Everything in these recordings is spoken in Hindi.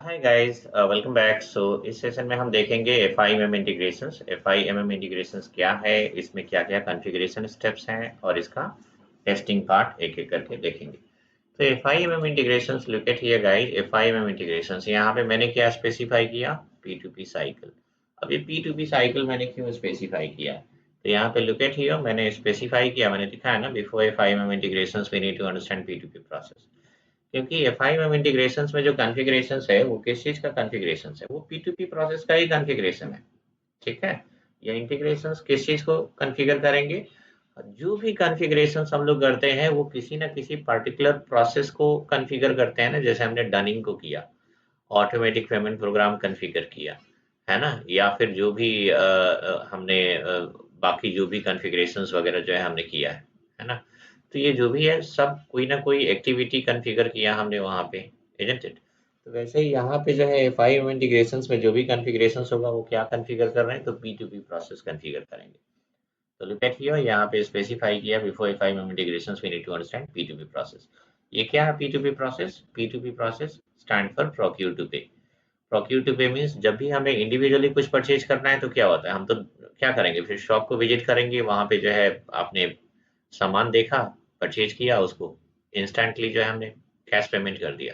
हाय गाइस, वेलकम बैक। सो इस सेशन में हम देखेंगे FIMM इंटीग्रेशंस। FIMM इंटीग्रेशंस क्या है, इसमें क्या क्या कॉन्फ़िगरेशन स्टेप्स हैं और इसका टेस्टिंग पार्ट एक एक करके देखेंगे। तो FIMM integrations, look at here guys. FIMM integrations, यहाँ पे मैंने क्या स्पेसिफाई किया? P2P cycle. अब ये P2P साइकिल मैंने क्यों स्पेसिफाई किया? तो यहाँ पे लुक एट हियर, मैंने स्पेसिफाई किया, मैंने दिखाया ना, before FIMM integrations we need to understand P2P process. क्योंकि FIMM इंटीग्रेशंस में जो कॉन्फ़िगरेशंस है वो किस चीज़ का कॉन्फ़िगरेशंस है? वो P2P प्रोसेस का ही कॉन्फ़िगरेशन है। ठीक है? ये इंटीग्रेशंस किस चीज़ को कॉन्फ़िगर करेंगे? जो भी कॉन्फ़िगरेशंस हम लोग करते हैं वो किसी ना किसी पर्टिकुलर प्रोसेस को कॉन्फ़िगर करते हैं ना, जैसे हमने डनिंग को किया, ऑटोमेटिक पेमेंट प्रोग्राम कॉन्फ़िगर किया, है ना? या फिर जो भी हमने बाकी जो भी कॉन्फ़िगरेशंस वगैरह जो है हमने किया है ना? तो ये जो भी है सब कोई ना कोई एक्टिविटी कॉन्फ़िगर किया हमने वहाँ पे, इज़न्ट इट? तो वैसे ही यहाँ पे जो है फाइव इंटीग्रेशंस में जो भी कॉन्फ़िगरेशंस होगा वो क्या कॉन्फ़िगर कर रहे हैं? तो P2P प्रोसेस कॉन्फ़िगर करेंगे। तो लुक एट हियर, यहाँ पे स्पेसिफाई किया, before FIMM integrations we need to understand P2P process. ये क्या है P2P process? P2P process stand for procure to pay. Procure to pay means जब भी हमें इंडिविजुअली कुछ परचेज करना है तो क्या होता है, हम तो क्या करेंगे, फिर शॉप को विजिट करेंगे, वहां पे जो है आपने सामान देखा, परचेज किया, उसको इंस्टेंटली जो है हमने कैश पेमेंट कर दिया।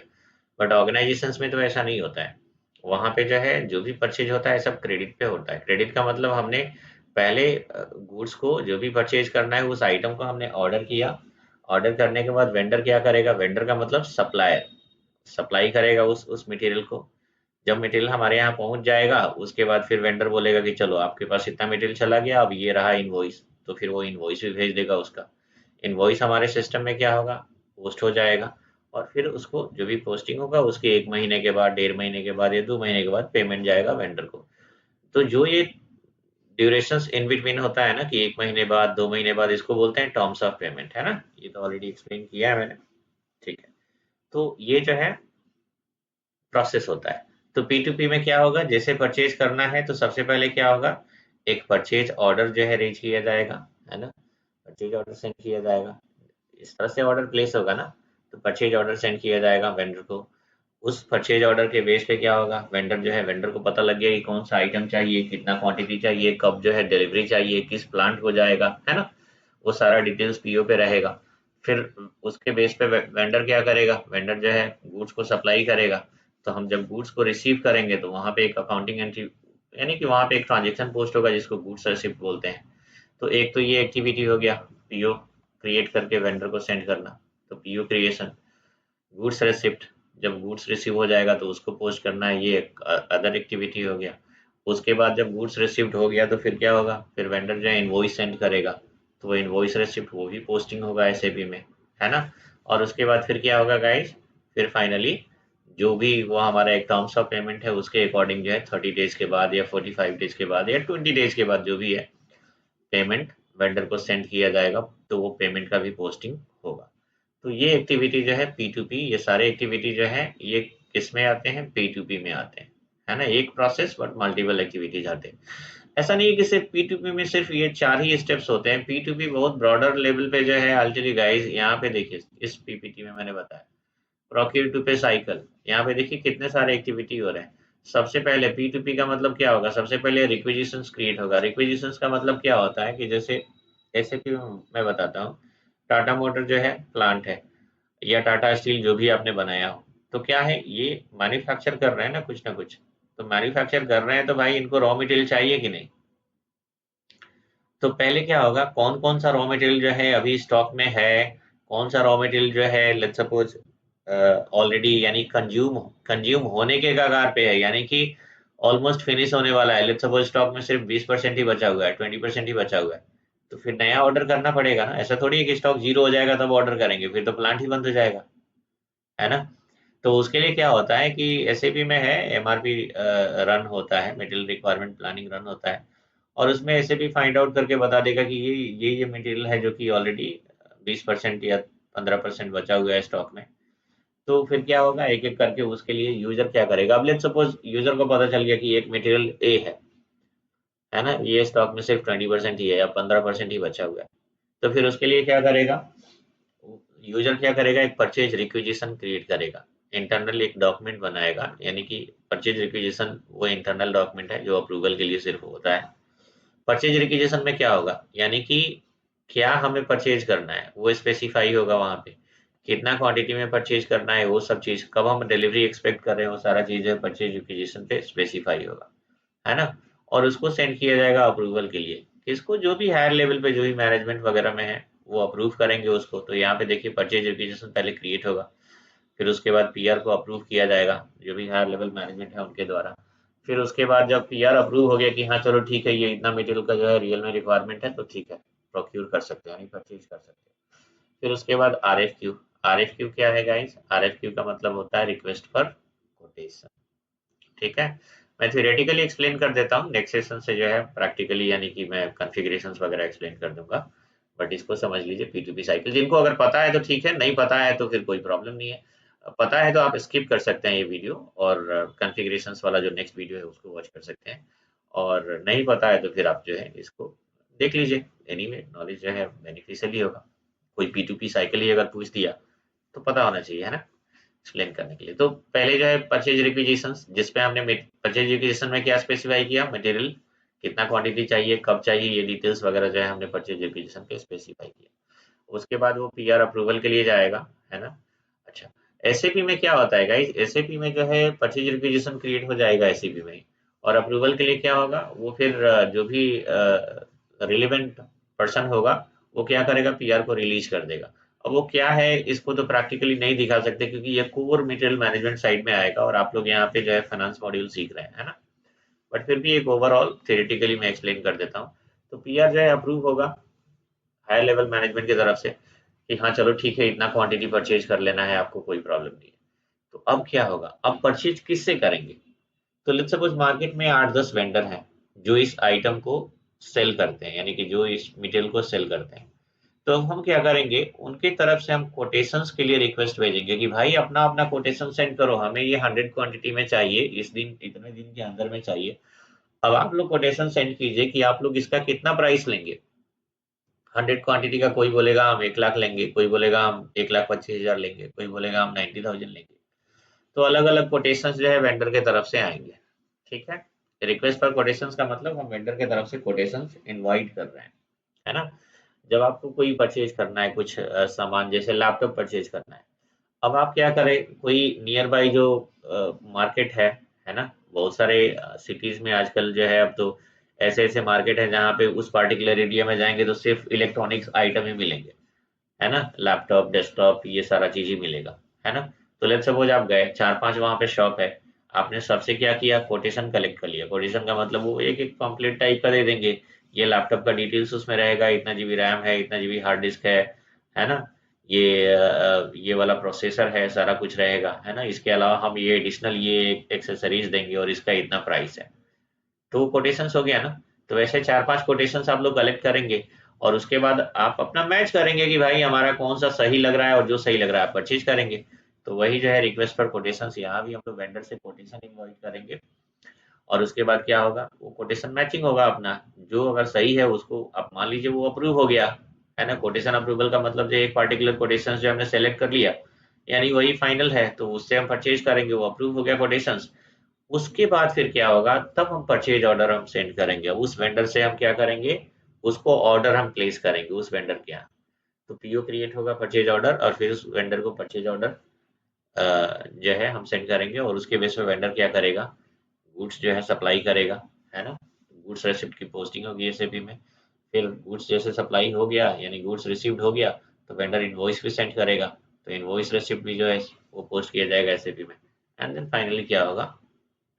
बट ऑर्गेनाइजेशंस में तो ऐसा नहीं होता है। वहां पे जो है जो भी परचेज होता है सब क्रेडिट पे होता है। क्रेडिट का मतलब हमने पहले गुड्स को, जो भी परचेज करना है उस आइटम को हमने ऑर्डर किया। ऑर्डर करने के बाद वेंडर क्या करेगा? वेंडर का मतलब सप्लायर सप्लाई करेगा उस मटेरियल को। जब मटेरियल हमारे यहाँ पहुँच जाएगा, उसके बाद फिर वेंडर बोलेगा कि चलो आपके पास इतना मटेरियल चला गया, अब ये रहा इनवॉइस। तो फिर वो इनवॉइस भी भेज देगा उसका। इनवॉइस हमारे सिस्टम में क्या होगा? पोस्ट हो जाएगा। और फिर उसको जो भी पोस्टिंग होगा उसके 1 महीने के बाद, डेढ़ महीने के बाद या 2 महीने के बाद पेमेंट जाएगा वेंडर को। तो जो ये ड्यूरेशंस इन बिटवीन होता है ना, कि 1 महीने बाद, 2 महीने बाद, इसको बोलते हैं टर्म्स ऑफ पेमेंट, है ना? ये तो ऑलरेडी एक्सप्लेन किया है मैंने। ठीक है। तो ये जो है प्रोसेस होता है। तो P2P में क्या होगा? जैसे परचेज करना है तो सबसे पहले क्या होगा? एक परचेज ऑर्डर जो है रेज किया जाएगा, है ना? परचेज ऑर्डर सेंड किया जाएगा। इस तरह से ऑर्डर प्लेस होगा ना, तो परचेज ऑर्डर सेंड किया जाएगा वेंडर को। उस परचेज ऑर्डर के बेस पे क्या होगा? वेंडर जो है, वेंडर को पता लग गया कि कौन सा आइटम चाहिए, कितना क्वांटिटी चाहिए, कब जो है डिलीवरी चाहिए, किस प्लांट को जाएगा, है ना? वो सारा डिटेल्स पीओ पे रहेगा। फिर उसके बेस पे वेंडर क्या करेगा? वेंडर जो है गुड्स को सप्लाई करेगा। तो हम जब गुड्स को रिसीव करेंगे तो वहां पे एक अकाउंटिंग एंट्री, यानी कि वहां पे एक ट्रांजेक्शन पोस्ट होगा जिसको गुड्स रिसिप्ट बोलते हैं। तो एक तो ये एक्टिविटी हो गया, पीओ क्रिएट करके वेंडर को सेंड करना। तो पीओ क्रिएशन। गुड्स रिसिप्ट, जब गुड्स रिसीव हो जाएगा तो उसको पोस्ट करना है, ये एक अदर एक्टिविटी हो गया। उसके बाद जब गुड्स रिसीव्ड हो गया तो फिर क्या होगा? फिर वेंडर जो है इनवॉइस सेंड करेगा। तो वो इनवॉइस रिसिप्ट वो भी पोस्टिंग होगा एसएपी में, है ना? और उसके बाद फिर क्या होगा गाइस? फिर फाइनली जो भी वो हमारा एक टर्म्स ऑफ पेमेंट है उसके अकॉर्डिंग जो है 30 डेज के बाद या 45 डेज के बाद या 20 डेज के बाद जो भी है पेमेंट वेंडर को सेंड किया जाएगा। तो वो पेमेंट का भी पोस्टिंग होगा। तो ये एक्टिविटी जो है P2P, ये सारे एक्टिविटी जो है ये किस में आते हैं? P2P में आते हैं, है ना? एक प्रोसेस बट मल्टीपल एक्टिविटीज आते हैं। ऐसा नहीं है कि सिर्फ P2P में सिर्फ ये 4 ही स्टेप्स होते हैं। P2P बहुत ब्रॉडर लेवल पे जो है। अल्टरली गाइस, यहाँ पे देखिए, इस पीपीटी में मैंने बताया प्रोक्यूर टू पे साइकिल। यहाँ पे देखिए कितने सारे एक्टिविटी हो रहे हैं। सबसे पहले P2P का मतलब क्या होगा? सबसे पहले रिक्विजिशंस क्रिएट होगा। रिक्विजिशंस का मतलब क्या होता है? कि जैसे एसएपी में मैं बताता हूँ, टाटा मोटर जो है प्लांट है, या टाटा स्टील जो भी आपने बनाया हो, तो क्या है, ये मैन्युफैक्चर कर रहे हैं ना कुछ ना कुछ। तो मैन्युफैक्चर कर रहे हैं तो भाई इनको रॉ मटेरियल चाहिए कि नहीं? तो पहले क्या होगा? कौन कौन सा रॉ मटेरियल जो है अभी स्टॉक में है, कौन सा रॉ मटेरियल जो है लेट्स सपोज ऑलरेडी, यानी कंज्यूम कंज्यूम होने के कगार पे है, यानी कि ऑलमोस्ट फिनिश होने वाला है। लेट्स सपोज स्टॉक में सिर्फ 20% ही बचा हुआ है, 20% ही बचा हुआ है। तो फिर नया ऑर्डर करना पड़ेगा ना। ऐसा थोड़ी है कि स्टॉक जीरो हो जाएगा तब ऑर्डर करेंगे, फिर तो प्लांट ही बंद हो जाएगा, है ना? तो उसके लिए क्या होता है कि एसएपी में है एमआरपी रन होता है, मटेरियल रिक्वायरमेंट प्लानिंग रन होता है। और उसमें एसएपी फाइंड आउट करके बता देगा कि ये मटेरियल है जो कि ऑलरेडी 20% या 15% बचा हुआ है स्टॉक में। तो फिर क्या होगा? एक एक करके उसके लिए यूजर क्या करेगा? अब लेट्स सपोज यूजर को पता चल गया कि एक मटेरियल ए है ना, ये स्टॉक में सिर्फ 20% ही है या 15% ही बचा हुआ है। तो फिर उसके लिए क्या करेगा? यूजर क्या करेगा? एक परचेज रिक्विजिशन क्रिएट करेगा। इंटरनल एक डॉक्यूमेंट बनाएगा, यानी कि परचेज रिक्विजिशन वो इंटरनल डॉक्यूमेंट है जो अप्रूवल के लिए सिर्फ होता है। परचेज रिक्विजिशन में क्या होगा, यानी कि क्या हमें परचेज करना है वो स्पेसिफाई होगा वहां पे, कितना क्वांटिटी में परचेज करना है, वो सब चीज, कब हम डिलीवरी एक्सपेक्ट कर रहे हैं, वो सारा चीज है परचेज रिक्विजिशन पे स्पेसिफाई होगा, है ना। और उसको सेंड किया जाएगा अप्रूवल के लिए, किसको, जो भी हायर लेवल पे, जो भी मैनेजमेंट वगैरह में है वो अप्रूव करेंगे उसको। तो यहाँ पे देखिए परचेज रिक्विजिशन पहले क्रिएट होगा, फिर उसके बाद पीआर को अप्रूव किया जाएगा, जो भी हायर लेवल मैनेजमेंट है उनके द्वारा। फिर उसके बाद जब पीआर अप्रूव हो गया कि हाँ चलो ठीक है, ये इतना मटेरियल का जो है रियल में रिक्वायरमेंट है, तो ठीक है, प्रोक्यूर कर सकते हैं, यानी परचेज कर सकते हैं। फिर उसके बाद आरएफक्यू। आरएफक्यू क्या है गाइस? आरएफक्यू का मतलब होता है रिक्वेस्ट फॉर कोटेशन। ठीक है, मैं थ्योरेटिकली एक्सप्लेन कर देता हूँ, नेक्स्ट सेशन से जो है प्रैक्टिकली, यानी कि मैं कॉन्फ़िगरेशंस वगैरह एक्सप्लेन कर दूंगा। बट इसको समझ लीजिए पी2पी साइकिल, जिनको अगर पता है तो ठीक है, नहीं पता है तो फिर कोई प्रॉब्लम नहीं है। पता है तो आप स्किप कर सकते हैं ये वीडियो, और कॉन्फ़िगरेशंस वाला जो नेक्स्ट वीडियो है उसको वॉच कर सकते हैं। और नहीं पता है तो फिर आप जो है इसको देख लीजिए। एनीवे नॉलेज जो है बेनिफिशियल ही होगा। कोई पी2पी साइकिल ही अगर पूछ दिया तो पता होना चाहिए, है ना, एक्सप्लेन करने के लिए। तो पहले जो है परचेज रिक्विजिशंस, जिसपे हमने परचेज रिक्विजिशन में क्या स्पेसिफाई किया, मटेरियल कितना क्वांटिटी चाहिए, कब चाहिए, ये डिटेल्स वगैरह जो है हमने परचेज रिक्विजिशन पे स्पेसिफाई किया। उसके बाद वो पीआर अप्रूवल के लिए जाएगा, है ना। अच्छा, एसएपी में क्या होता है गाइस? एसएपी में जो है परचेज रिक्विजिशन क्रिएट हो जाएगा एसएपी में, और अप्रूवल के लिए क्या होगा, वो फिर जो भी रिलेवेंट पर्सन होगा वो क्या करेगा, पीआर को रिलीज कर देगा। अब वो क्या है इसको तो प्रैक्टिकली नहीं दिखा सकते, क्योंकि ये कोर मटेरियल मैनेजमेंट साइड में आएगा, और आप लोग यहाँ पे जो है फाइनेंस मॉड्यूल सीख रहे हैं, है ना। बट फिर भी एक ओवरऑल थ्योरेटिकली मैं एक्सप्लेन कर देता हूँ। तो पीआर जो है अप्रूव होगा हायर लेवल मैनेजमेंट की तरफ से कि हाँ चलो ठीक है, इतना क्वांटिटी परचेज कर लेना है आपको, कोई प्रॉब्लम नहीं है। तो अब क्या होगा, अब परचेज किससे करेंगे? तो लेट्स सपोज मार्केट में 8-10 वेंडर हैं जो इस आइटम को सेल करते हैं, यानी कि जो इस मटेरियल को सेल करते हैं। तो अब हम क्या करेंगे, उनकी तरफ से हम कोटेशंस के लिए रिक्वेस्ट भेजेंगे कि भाई अपना अपना कोटेशन सेंड करो, हमें ये 100 क्वांटिटी में चाहिए, इस दिन इतने दिन के अंदर में चाहिए। अब आप लोग कोटेशन सेंड कीजिए कि आप लोग इसका कितना प्राइस लेंगे। 100 क्वांटिटी का कोई बोलेगा हम 1 लाख लेंगे, कोई बोलेगा हम 1,25,000 लेंगे, कोई बोलेगा हम 90,000 लेंगे। तो अलग अलग कोटेशन जो है वेंडर के तरफ से आएंगे। ठीक है, रिक्वेस्ट फॉर कोटेशंस का मतलब हम वेंडर के तरफ से कोटेशंस इनवाइट कर रहे हैं, है ना। जब आपको कोई परचेज करना है, कुछ सामान जैसे लैपटॉप परचेज करना है, अब आप क्या करें, कोई नियर बाई जो मार्केट है ना, बहुत सारे सिटीज में आजकल जो है, अब तो ऐसे ऐसे मार्केट है जहाँ पे उस पार्टिकुलर एरिया में जाएंगे तो सिर्फ इलेक्ट्रॉनिक्स आइटम ही मिलेंगे, है ना, लैपटॉप डेस्कटॉप ये सारा चीज ही मिलेगा, है ना। तो लेट्स सपोज आप गए, 4-5 वहाँ पे शॉप है, आपने सबसे क्या किया, कोटेशन कलेक्ट कर लिया। कोटेशन का मतलब वो एक एक पम्पलेट टाइप का दे देंगे, ये लैपटॉप का डिटेल्स उसमें रहेगा, इतना जीबी रैम है, इतना जीबी हार्ड डिस्क है ना, ये वाला प्रोसेसर है, सारा कुछ रहेगा, है ना। इसके अलावा हम ये एडिशनल ये एक्सेसरीज देंगे और इसका इतना प्राइस है। तो कोटेशंस हो गया ना। तो वैसे 4-5 कोटेशंस आप लोग कलेक्ट करेंगे, और उसके बाद आप अपना मैच करेंगे कि भाई हमारा कौन सा सही लग रहा है, और जो सही लग रहा है आप परचेज करेंगे। तो वही जो है रिक्वेस्ट फॉर कोटेशंस, यहाँ भी हम लोग वेंडर से कोटेशन इनवाइट करेंगे, और उसके बाद क्या होगा, वो कोटेशन मैचिंग होगा अपना, जो अगर सही है उसको आप मान लीजिए वो अप्रूव हो गया, है ना। कोटेशन अप्रूवल का मतलब जो एक पार्टिकुलर कोटेशन जो हमने सेलेक्ट कर लिया, यानी वही फाइनल है, तो उससे हम परचेज करेंगे, वो अप्रूव हो गया कोटेशंस। उसके बाद फिर क्या होगा, तब हम परचेज ऑर्डर हम सेंड करेंगे। उस वेंडर से हम क्या करेंगे, उसको ऑर्डर हम प्लेस करेंगे उस वेंडर के यहाँ। तो पीओ क्रिएट होगा परचेज ऑर्डर, और फिर उस वेंडर को परचेज ऑर्डर जो है हम सेंड करेंगे, और उसके बेस पे वेंडर क्या करेगा, गुड्स जो है सप्लाई करेगा, है ना। गुड्स रेसिप्ट की पोस्टिंग होगी एसएपी में। फिर गुड्स जैसे सप्लाई हो गया, यानी गुड्स रिसीव्ड हो गया, तो वेंडर इनवॉइस भी सेंड करेगा। तो इनवॉइस रिसिप्ट भी जो है वो पोस्ट किया जाएगा एसएपी में। एंड देन फाइनली क्या होगा,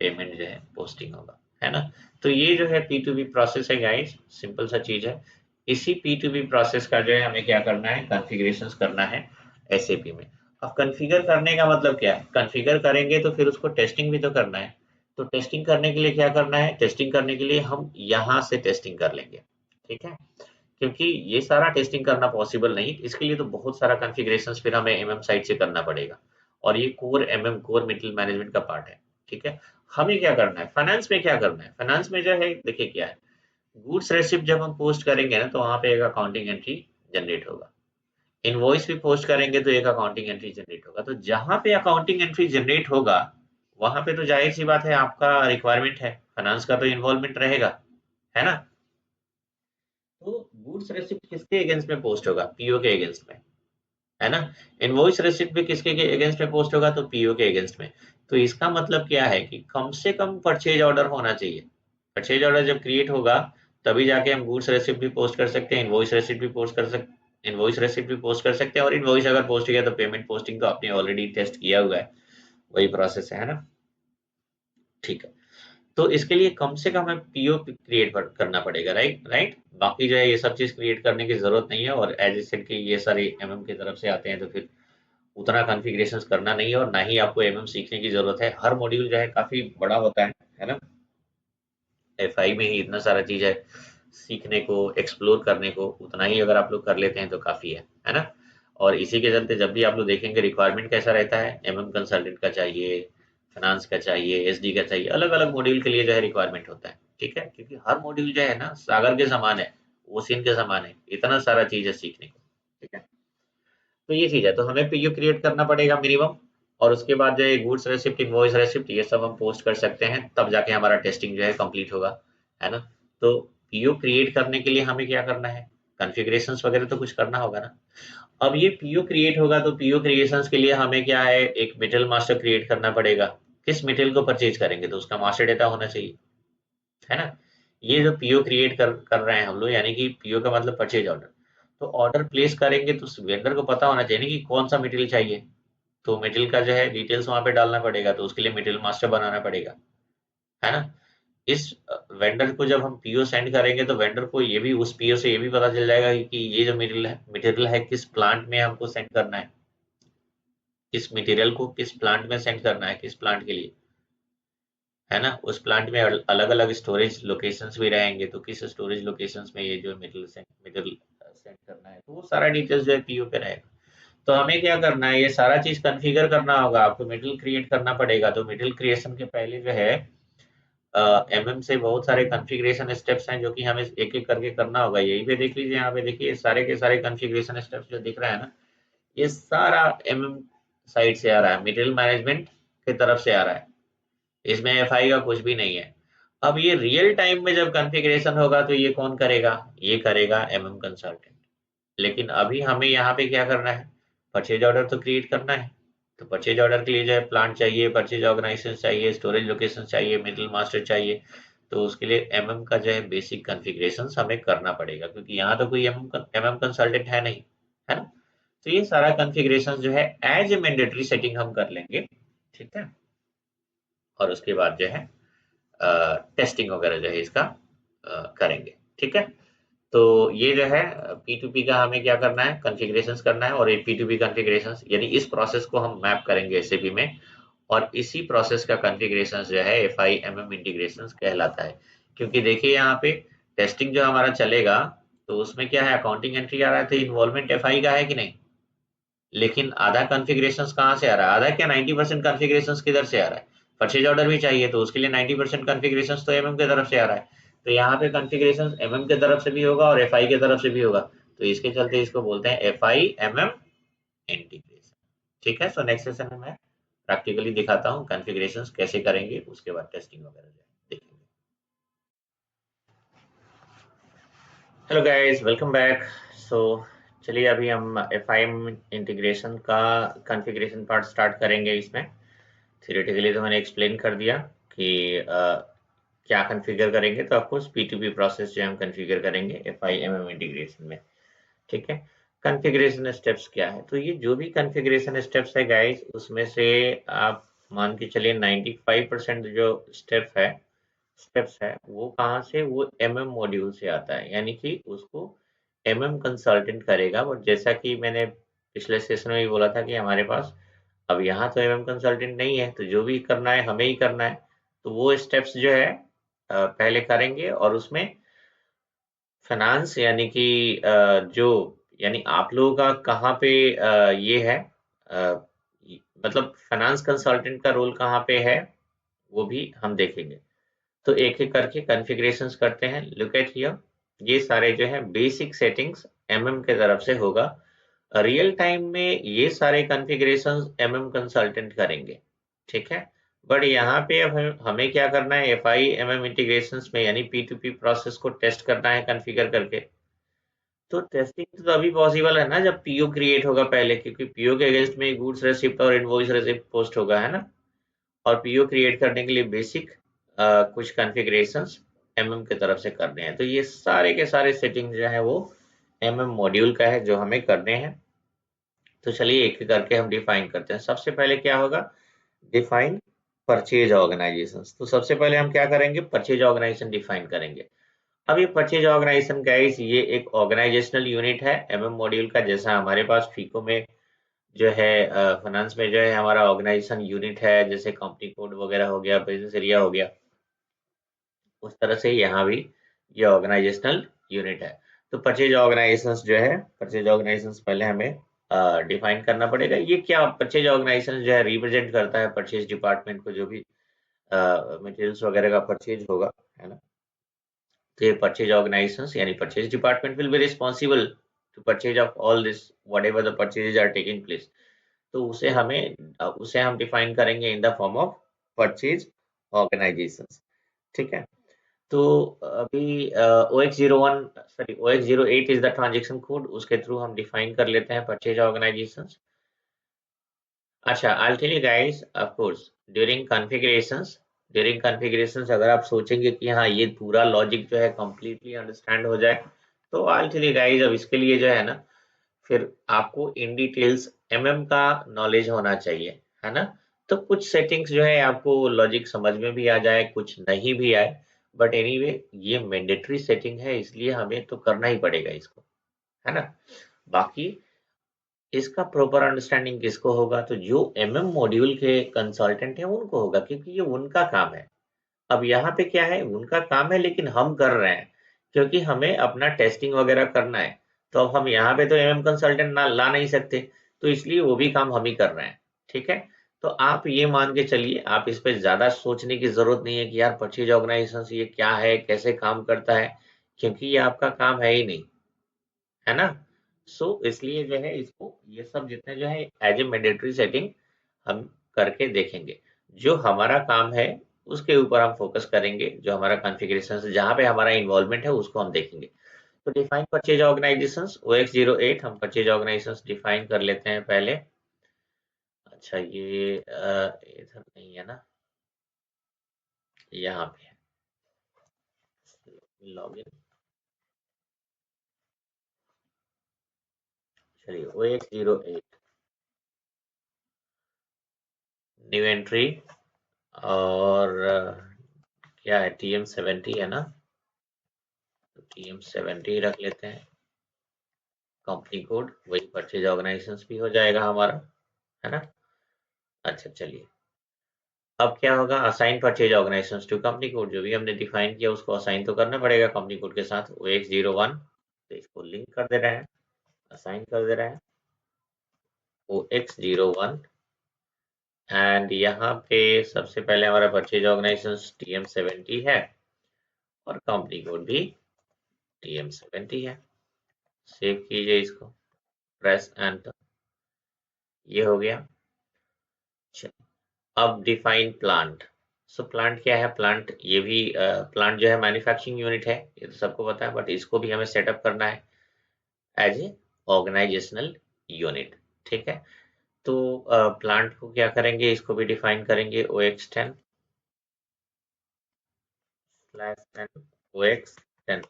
पेमेंट जो है पोस्टिंग होगा, है ना। तो ये जो है पी टू बी प्रोसेस है गाइस, सिंपल सा चीज है। इसी पी टू बी प्रोसेस का जो है हमें क्या करना है, कॉन्फ़िगरेशंस करना है एसएपी में। अब कॉन्फ़िगर करने का मतलब क्या है, कॉन्फ़िगर करेंगे तो फिर उसको टेस्टिंग भी तो करना है। तो टेस्टिंग करने के लिए क्या करना है, टेस्टिंग करने के लिए हम यहाँ से टेस्टिंग कर लेंगे, ठीक है। क्योंकि ये सारा टेस्टिंग करना पॉसिबल नहीं, इसके लिए तो बहुत सारा कॉन्फ़िगरेशंस फिर हमें एमएम साइड से करना पड़ेगा, और ये core MM core material management का पार्ट है, ठीक है। हमें क्या करना है, फाइनेंस में क्या करना है, फाइनेंस में जो है देखिए क्या है, गुड्स रेसिप्ट जब हम पोस्ट करेंगे ना, तो वहां पे एक अकाउंटिंग एंट्री जनरेट होगा। इनवॉइस भी पोस्ट करेंगे तो एक अकाउंटिंग एंट्री जनरेट होगा। तो जहां पे अकाउंटिंग एंट्री जनरेट होगा वहां पे तो जाहिर सी बात है आपका रिक्वायरमेंट है, फाइनेंस का तो इन्वॉल्वमेंट रहेगा, है ना। तो गुड्स रेसिप्ट किसके अगेंस्ट में पोस्ट होगा? पीओ के अगेंस्ट में, है ना। इनवॉइस रिसिप्ट भी किसके के अगेंस्ट में पोस्ट होगा? तो पीओ के अगेंस्ट में। तो इसका मतलब क्या है कि कम से कम परचेज ऑर्डर होना चाहिए। परचेज ऑर्डर जब क्रिएट होगा तभी जाके हम गुड्स रेसिप्ट भी पोस्ट कर सकते हैं, इनवॉइस रेसिप्ट भी पोस्ट कर सकते, इनवॉइस रेसिप्ट भी पोस्ट कर सकते हैं। और इनवॉइस अगर पोस्ट किया तो पेमेंट पोस्टिंग तो आपने ऑलरेडी टेस्ट किया हुआ है, वही प्रोसेस है ना। ठीक है। तो इसके लिए कम से कम हमें पीओ क्रिएट करना पड़ेगा, राइट राइट। बाकी जो है ये सब चीज क्रिएट करने की जरूरत नहीं है। और एज ए सेड कि ये सारे एमएम की तरफ से आते हैं तो फिर उतना कॉन्फ़िगरेशंस करना नहीं है और ना ही आपको एमएम सीखने की ज़रूरत है। हर मॉड्यूल जो है काफ़ी बड़ा होता है ना? एफआई में ही इतना सारा चीज़ है सीखने को, एक्सप्लोर करने को, उतना ही अगर आप लोग कर लेते हैं तो काफ़ी है ना? और इसी के चलते जब भी आप लोग देखेंगे रिक्वायरमेंट कैसा रहता है, एमएम कंसल्टेंट का चाहिए, फाइनेंस का चाहिए, एसडी का चाहिए, अलग-अलग मॉड्यूल के लिए जो है रिक्वायरमेंट होता है, ठीक है? क्योंकि हर मॉड्यूल जो है ना सागर के समान है, ओशियन के समान है, इतना सारा चीज़ है सीखने को, ठीक है? तो ये चीज़ है, तो हमें पीओ क्रिएट करना पड़ेगा मिनिमम। और उसके बाद जो है गुड्स रेसिप्ट, इनवॉइस रेसिप्ट, ये सब हम पोस्ट कर सकते हैं, तब जाके हमारा टेस्टिंग जो है कंप्लीट होगा, है ना। तो पीओ क्रिएट करने के लिए हमें क्या करना है? कॉन्फ़िगरेशंस वगैरह तो कुछ करना होगा ना। अब ये पीओ क्रिएट होगा तो पीओ क्रिएशंस के लिए हमें क्या है, एक मेटेरियल मास्टर क्रिएट करना पड़ेगा। किस मटेरियल को परचेज करेंगे तो उसका मास्टर डेटा होना चाहिए, है ना। ये जो पीओ क्रिएट कर रहे हैं हम लोग, यानी कि पीओ का मतलब परचेज ऑर्डर। तो ऑर्डर प्लेस करेंगे तो वेंडर को पता होना चाहिए ना कि कौन सा मटेरियल चाहिए। तो मटेरियल का जो है डिटेल्स वहां पे डालना पड़ेगा, तो उसके लिए मटेरियल मास्टर बनाना पड़ेगा, है ना। इस वेंडर को जब हम पीओ सेंड करेंगे तो वेंडर को ये भी, उस पीओ से ये भी पता चल जाएगा कि ये जो मटेरियल है किस प्लांट में हमको सेंड करना है, किस मटेरियल को किस प्लांट में सेंड करना है, किस प्लांट के लिए, है ना। उस प्लांट में अलग अलग स्टोरेज लोकेशंस भी रहेंगे, तो किस स्टोरेज लोकेशंस में ये जो मटेरियल सेंड करना है, तो वो सारा डिटेल्स जो है पीओ पे रहेगा। तो हमें क्या करना है, ये सारा चीज कॉन्फ़िगर करना होगा, आपको मटेरियल क्रिएट करना पड़ेगा। तो मटेरियल क्रिएशन के पहले जो है एमएम से बहुत सारे कॉन्फ़िगरेशन स्टेप्स हैं जो कि हमें एक एक करके करना होगा। यही पे देख लीजिए, यहाँ पे देखिए सारे के सारे कॉन्फ़िगरेशन स्टेप्स जो दिख रहा है ना, ये सारा एमएम साइड से आ रहा है, मटेरियल मैनेजमेंट की तरफ से आ रहा है। इसमें एफआई का कुछ भी नहीं है। अब ये रियल टाइम में जब कॉन्फ़िगरेशन होगा तो ये कौन करेगा? ये करेगा एमएम कंसल्टेंट। लेकिन अभी हमें यहाँ पे क्या करना है? परचेज ऑर्डर तो क्रिएट करना है। तो परचेज ऑर्डर के लिए जो है प्लांट चाहिए, परचेज ऑर्गेनाइजेशन चाहिए, स्टोरेज लोकेशन चाहिए, मटेरियल मास्टर चाहिए। तो उसके लिए एमएम का जो है बेसिक कॉन्फ़िगरेशंस हमें करना पड़ेगा, क्योंकि यहाँ तो कोई एमएम कंसल्टेंट है नहीं, है ना। तो ये सारा कॉन्फ़िगरेशन जो है एज ए मैंडेटरी सेटिंग हम कर लेंगे, ठीक है। और उसके बाद जो है टेस्टिंग वगैरह जो है इसका करेंगे, ठीक है। तो ये जो है P2P का हमें क्या करना है, कॉन्फ़िगरेशंस करना है। और ये P2P कॉन्फ़िगरेशंस यानी इस प्रोसेस को हम मैप करेंगे एसएपी में। और इसी प्रोसेस का कॉन्फ़िगरेशंस जो है FIMM इंटीग्रेशंस कहलाता है। क्योंकि देखिए यहाँ पे टेस्टिंग जो हमारा चलेगा तो उसमें क्या है, अकाउंटिंग एंट्री आ रहा है तो इन्वॉल्वमेंट एफआई का है कि नहीं। लेकिन आधा कॉन्फ़िगरेशंस कहाँ से आ रहा है, आधा क्या 90% कॉन्फ़िगरेशंस किधर से आ रहा है? परचेज ऑर्डर भी चाहिए तो उसके लिए 90% कॉन्फ़िगरेशंस तो एमएम की तरफ से आ रहा है। तो यहाँ पे कॉन्फ़िगरेशंस एमएम की तरफ से भी होगा और एफआई की तरफ से भी होगा। तो इसके चलते इसको बोलते हैं एफआई एमएम इंटीग्रेशन, ठीक है। सो नेक्स्ट सेशन में मैं प्रैक्टिकली दिखाता हूँ कॉन्फ़िगरेशंस कैसे करेंगे, उसके बाद टेस्टिंग वगैरह देखेंगे। Hello guys, welcome back. So चलिए अभी हम एफआईएम इंटीग्रेशन का कॉन्फ़िगरेशन पार्ट स्टार्ट करेंगे। इसमें थ्योरेटिकली तो मैंने एक्सप्लेन कर दिया कि क्या कॉन्फ़िगर करेंगे। तो ऑफ कोर्स पी2पी प्रोसेस जो हम कॉन्फ़िगर करेंगे एफआईएमएम इंटीग्रेशन में, ठीक है। कॉन्फ़िगरेशन स्टेप्स क्या है? तो ये जो भी कॉन्फ़िगरेशन स्टेप्स है गाइस, उसमें से आप मान के चलिए 95% जो स्टेप्स है वो कहाँ से, वो एमएम मॉड्यूल से आता है। यानी कि उसको एमएम कंसल्टेंट करेगा। बट जैसा कि मैंने पिछले सेशन में भी बोला था कि हमारे पास अब यहाँ तो एमएम कंसल्टेंट नहीं है, तो जो भी करना है हमें ही करना है। तो वो स्टेप्स जो है पहले करेंगे। और उसमें फाइनेंस यानी कि जो यानी आप लोगों का कहाँ पे ये है, मतलब फाइनेंस कंसल्टेंट का रोल कहाँ पे है, वो भी हम देखेंगे। तो एक एक करके कॉन्फ़िगरेशंस करते हैं। लुक एट हियर, ये सारे जो है बेसिक सेटिंग्स एमएम के तरफ से होगा। रियल टाइम में ये सारे कॉन्फ़िगरेशंस एमएम कंसल्टेंट करेंगे, ठीक है। बट यहाँ पे अब हमें क्या करना है, एफआई एमएम इंटीग्रेशंस में यानी पी2पी प्रोसेस को टेस्ट करना है कॉन्फ़िगर करके। तो टेस्टिंग तो अभी पॉसिबल है ना जब पीओ क्रिएट होगा पहले, क्योंकि पीओ के अगेंस्ट में गुड्स रेसिप्ट और इनवॉइस रेसिप्ट पोस्ट होगा, है ना। और पीओ क्रिएट करने के लिए बेसिक कुछ कॉन्फ़िगरेशंस एमएम की तरफ से करने हैं। तो ये सारे के सारे सेटिंग जो है वो एमएम मॉड्यूल का है जो हमें करने हैं। तो चलिए एक एक करके हम डिफाइन करते हैं। सबसे पहले क्या होगा, डिफाइन परचेज ऑर्गेनाइजेशन। तो सबसे पहले हम क्या करेंगे, परचेज ऑर्गेनाइजेशन डिफाइन करेंगे। अब ये परचेज ऑर्गेनाइजेशन गाइस ये एक ऑर्गेनाइजेशनल यूनिट है एमएम मॉड्यूल का, जैसा हमारे पास फीको में जो है फाइनेंस में जो है हमारा ऑर्गेनाइजेशन यूनिट है, जैसे कंपनी कोड वगैरह हो गया, बिजनेस एरिया हो गया, उस तरह से यहाँ भी ये ऑर्गेनाइजेशनल यूनिट है। तो परचेज ऑर्गेनाइजेशन जो है, परचेज ऑर्गेनाइजेशन पहले हमें डिफाइन करना पड़ेगा। ये क्या परचेज ऑर्गेनाइजेशन जो है रिप्रेजेंट करता है परचेज डिपार्टमेंट को, जो भी मटेरियल्स वगैरह का परचेज होगा, है ना। तो ये परचेज ऑर्गेनाइजेशन यानी purchase department will be responsible to purchase of all this whatever the purchase are taking place. तो उसे हम डिफाइन करेंगे in the form of purchase organisation, ठीक है। तो अभी OX01 sorry OX08 is the transaction code, उसके थ्रू हम डिफाइन कर लेते हैं परचेज ऑर्गेनाइजेशंस। अच्छा, I will tell you guys, of course during configurations अगर आप सोचेंगे कि हाँ ये पूरा लॉजिक जो है कंप्लीटली अंडरस्टैंड हो जाए, तो I will tell you guys अब इसके लिए जो है ना, फिर आपको इन डिटेल्स एमएम का नॉलेज होना चाहिए, है ना। तो कुछ सेटिंग्स जो है आपको लॉजिक समझ में भी आ जाए, कुछ नहीं भी आए, बट एनीवे ये मैंडेटरी सेटिंग है, इसलिए हमें तो करना ही पड़ेगा इसको, है ना। बाकी इसका प्रॉपर अंडरस्टैंडिंग किसको होगा, तो जो एमएम मॉड्यूल के कंसल्टेंट हैं उनको होगा, क्योंकि ये उनका काम है। अब यहाँ पे क्या है, उनका काम है लेकिन हम कर रहे हैं क्योंकि हमें अपना टेस्टिंग वगैरह करना है। तो अब हम यहाँ पे तो एमएम कंसल्टेंट ना ला नहीं सकते, तो इसलिए वो भी काम हम ही कर रहे हैं, ठीक है। तो आप ये मान के चलिए, आप इस पे ज्यादा सोचने की जरूरत नहीं है कि यार परचेज ऑर्गेनाइजेशन ये क्या है, कैसे काम करता है, क्योंकि ये आपका काम है ही नहीं, है ना। सो इसलिए जो है इसको ये सब जितने जो है एज ए मैंडेटरी सेटिंग हम करके देखेंगे। जो हमारा काम है उसके ऊपर हम फोकस करेंगे, जो हमारा कॉन्फ़िगरेशन है जहाँ पे हमारा इन्वॉल्वमेंट है उसको हम देखेंगे। तो डिफाइन परचेज ऑर्गेनाइजेशंस OX08 हम परचेज ऑर्गेनाइजेशंस डिफाइन कर लेते हैं पहले। अच्छा ये इधर नहीं है ना, यहाँ पे लॉगिन, चलिए OX08 न्यू एंट्री, और क्या है TM70 है ना, तो TM70 रख लेते हैं। कंपनी कोड वही परचेज ऑर्गेनाइजेशंस भी हो जाएगा हमारा, है ना। अच्छा चलिए, अब क्या होगा, assign purchase organisations to company code, जो भी हमने डिफाइन किया उसको असाइन तो करना पड़ेगा कंपनी कोड के साथ OX01। तो इसको लिंक कर दे रहे हैं, असाइन कर दे रहे हैं OX01। एंड यहाँ पे सबसे पहले हमारा परचेज ऑर्गेनाइजेशंस TM70 है और कंपनी कोड भी TM70 है। सेव कीजिए इसको, प्रेस एंटर, ये हो गया। अब डिफाइन प्लांट। सो प्लांट क्या है, प्लांट ये भी प्लांट जो है मैन्युफैक्चरिंग यूनिट है, ये तो सबको पता है, बट इसको भी हमें सेटअप करना है एज ए ऑर्गेनाइजेशनल यूनिट, ठीक है। तो प्लांट को क्या करेंगे, इसको भी डिफाइन करेंगे OX10 /10 OX10।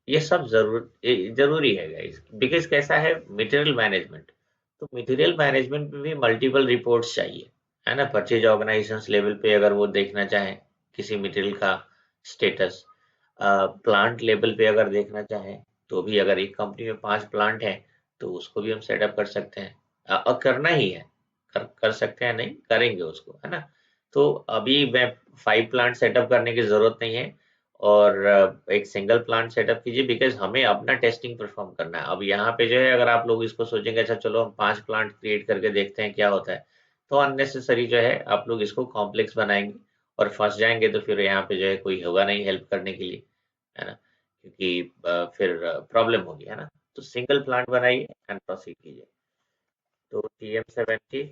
ये सब जरूरी है गाइस, बिकॉज कैसा है मटेरियल मैनेजमेंट, तो मटेरियल मैनेजमेंट में भी मल्टीपल रिपोर्ट्स चाहिए, है ना। परचेज ऑर्गेनाइजेशंस लेवल पे अगर वो देखना चाहें किसी मटेरियल का स्टेटस, प्लांट लेवल पे अगर देखना चाहें, तो भी अगर एक कंपनी में 5 प्लांट है तो उसको भी हम सेटअप कर सकते हैं, और करना ही है, कर सकते हैं नहीं, करेंगे उसको, है ना। तो अभी मैं 5 प्लांट सेटअप करने की जरूरत नहीं है, और एक सिंगल प्लांट सेटअप कीजिए, बिकॉज हमें अपना टेस्टिंग परफॉर्म करना है। अब यहाँ पे जो है अगर आप लोग इसको सोचेंगे अच्छा चलो हम 5 प्लांट क्रिएट करके देखते हैं क्या होता है, तो अननेसेसरी जो है आप लोग इसको कॉम्प्लेक्स बनाएंगे और फंस जाएंगे, तो फिर यहाँ पे जो है कोई होगा नहीं हेल्प करने के लिए, है ना, क्योंकि फिर प्रॉब्लम होगी, है ना। तो सिंगल प्लांट बनाइए एंड प्रोसीड कीजिए। तो TM70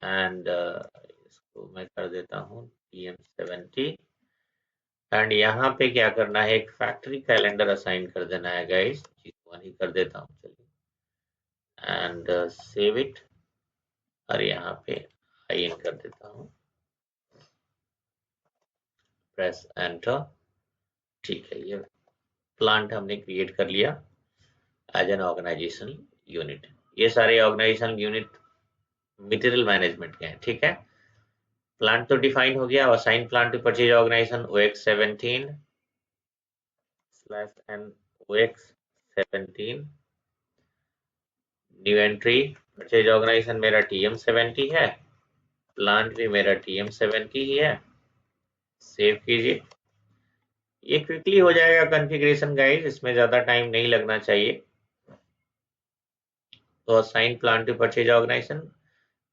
एंड इसको मैं कर देता हूँ TM70 एंड यहाँ पे क्या करना है, एक फैक्ट्री कैलेंडर असाइन कर देना है गाइस, वन ही कर देता हूँ चलिए एंड सेव इट और यहाँ पे आई इन कर देता हूँ, प्रेस एंटर। ठीक है, ये प्लांट हमने क्रिएट कर लिया एज एन ऑर्गेनाइजेशनल यूनिट। ये सारे ऑर्गेनाइजेशनल यूनिट मटेरियल मैनेजमेंट के हैं। ठीक है, प्लांट तो डिफाइन हो गया, assign plant to purchase organisation OX17/N OX17 new entry, purchase organisation मेरा TM70 है, प्लांट भी मेरा TM70 ही है, सेव कीजिए। ये क्विकली हो जाएगा कॉन्फ़िगरेशन गाइस, इसमें ज्यादा टाइम नहीं लगना चाहिए। तो assign plant to purchase organisation,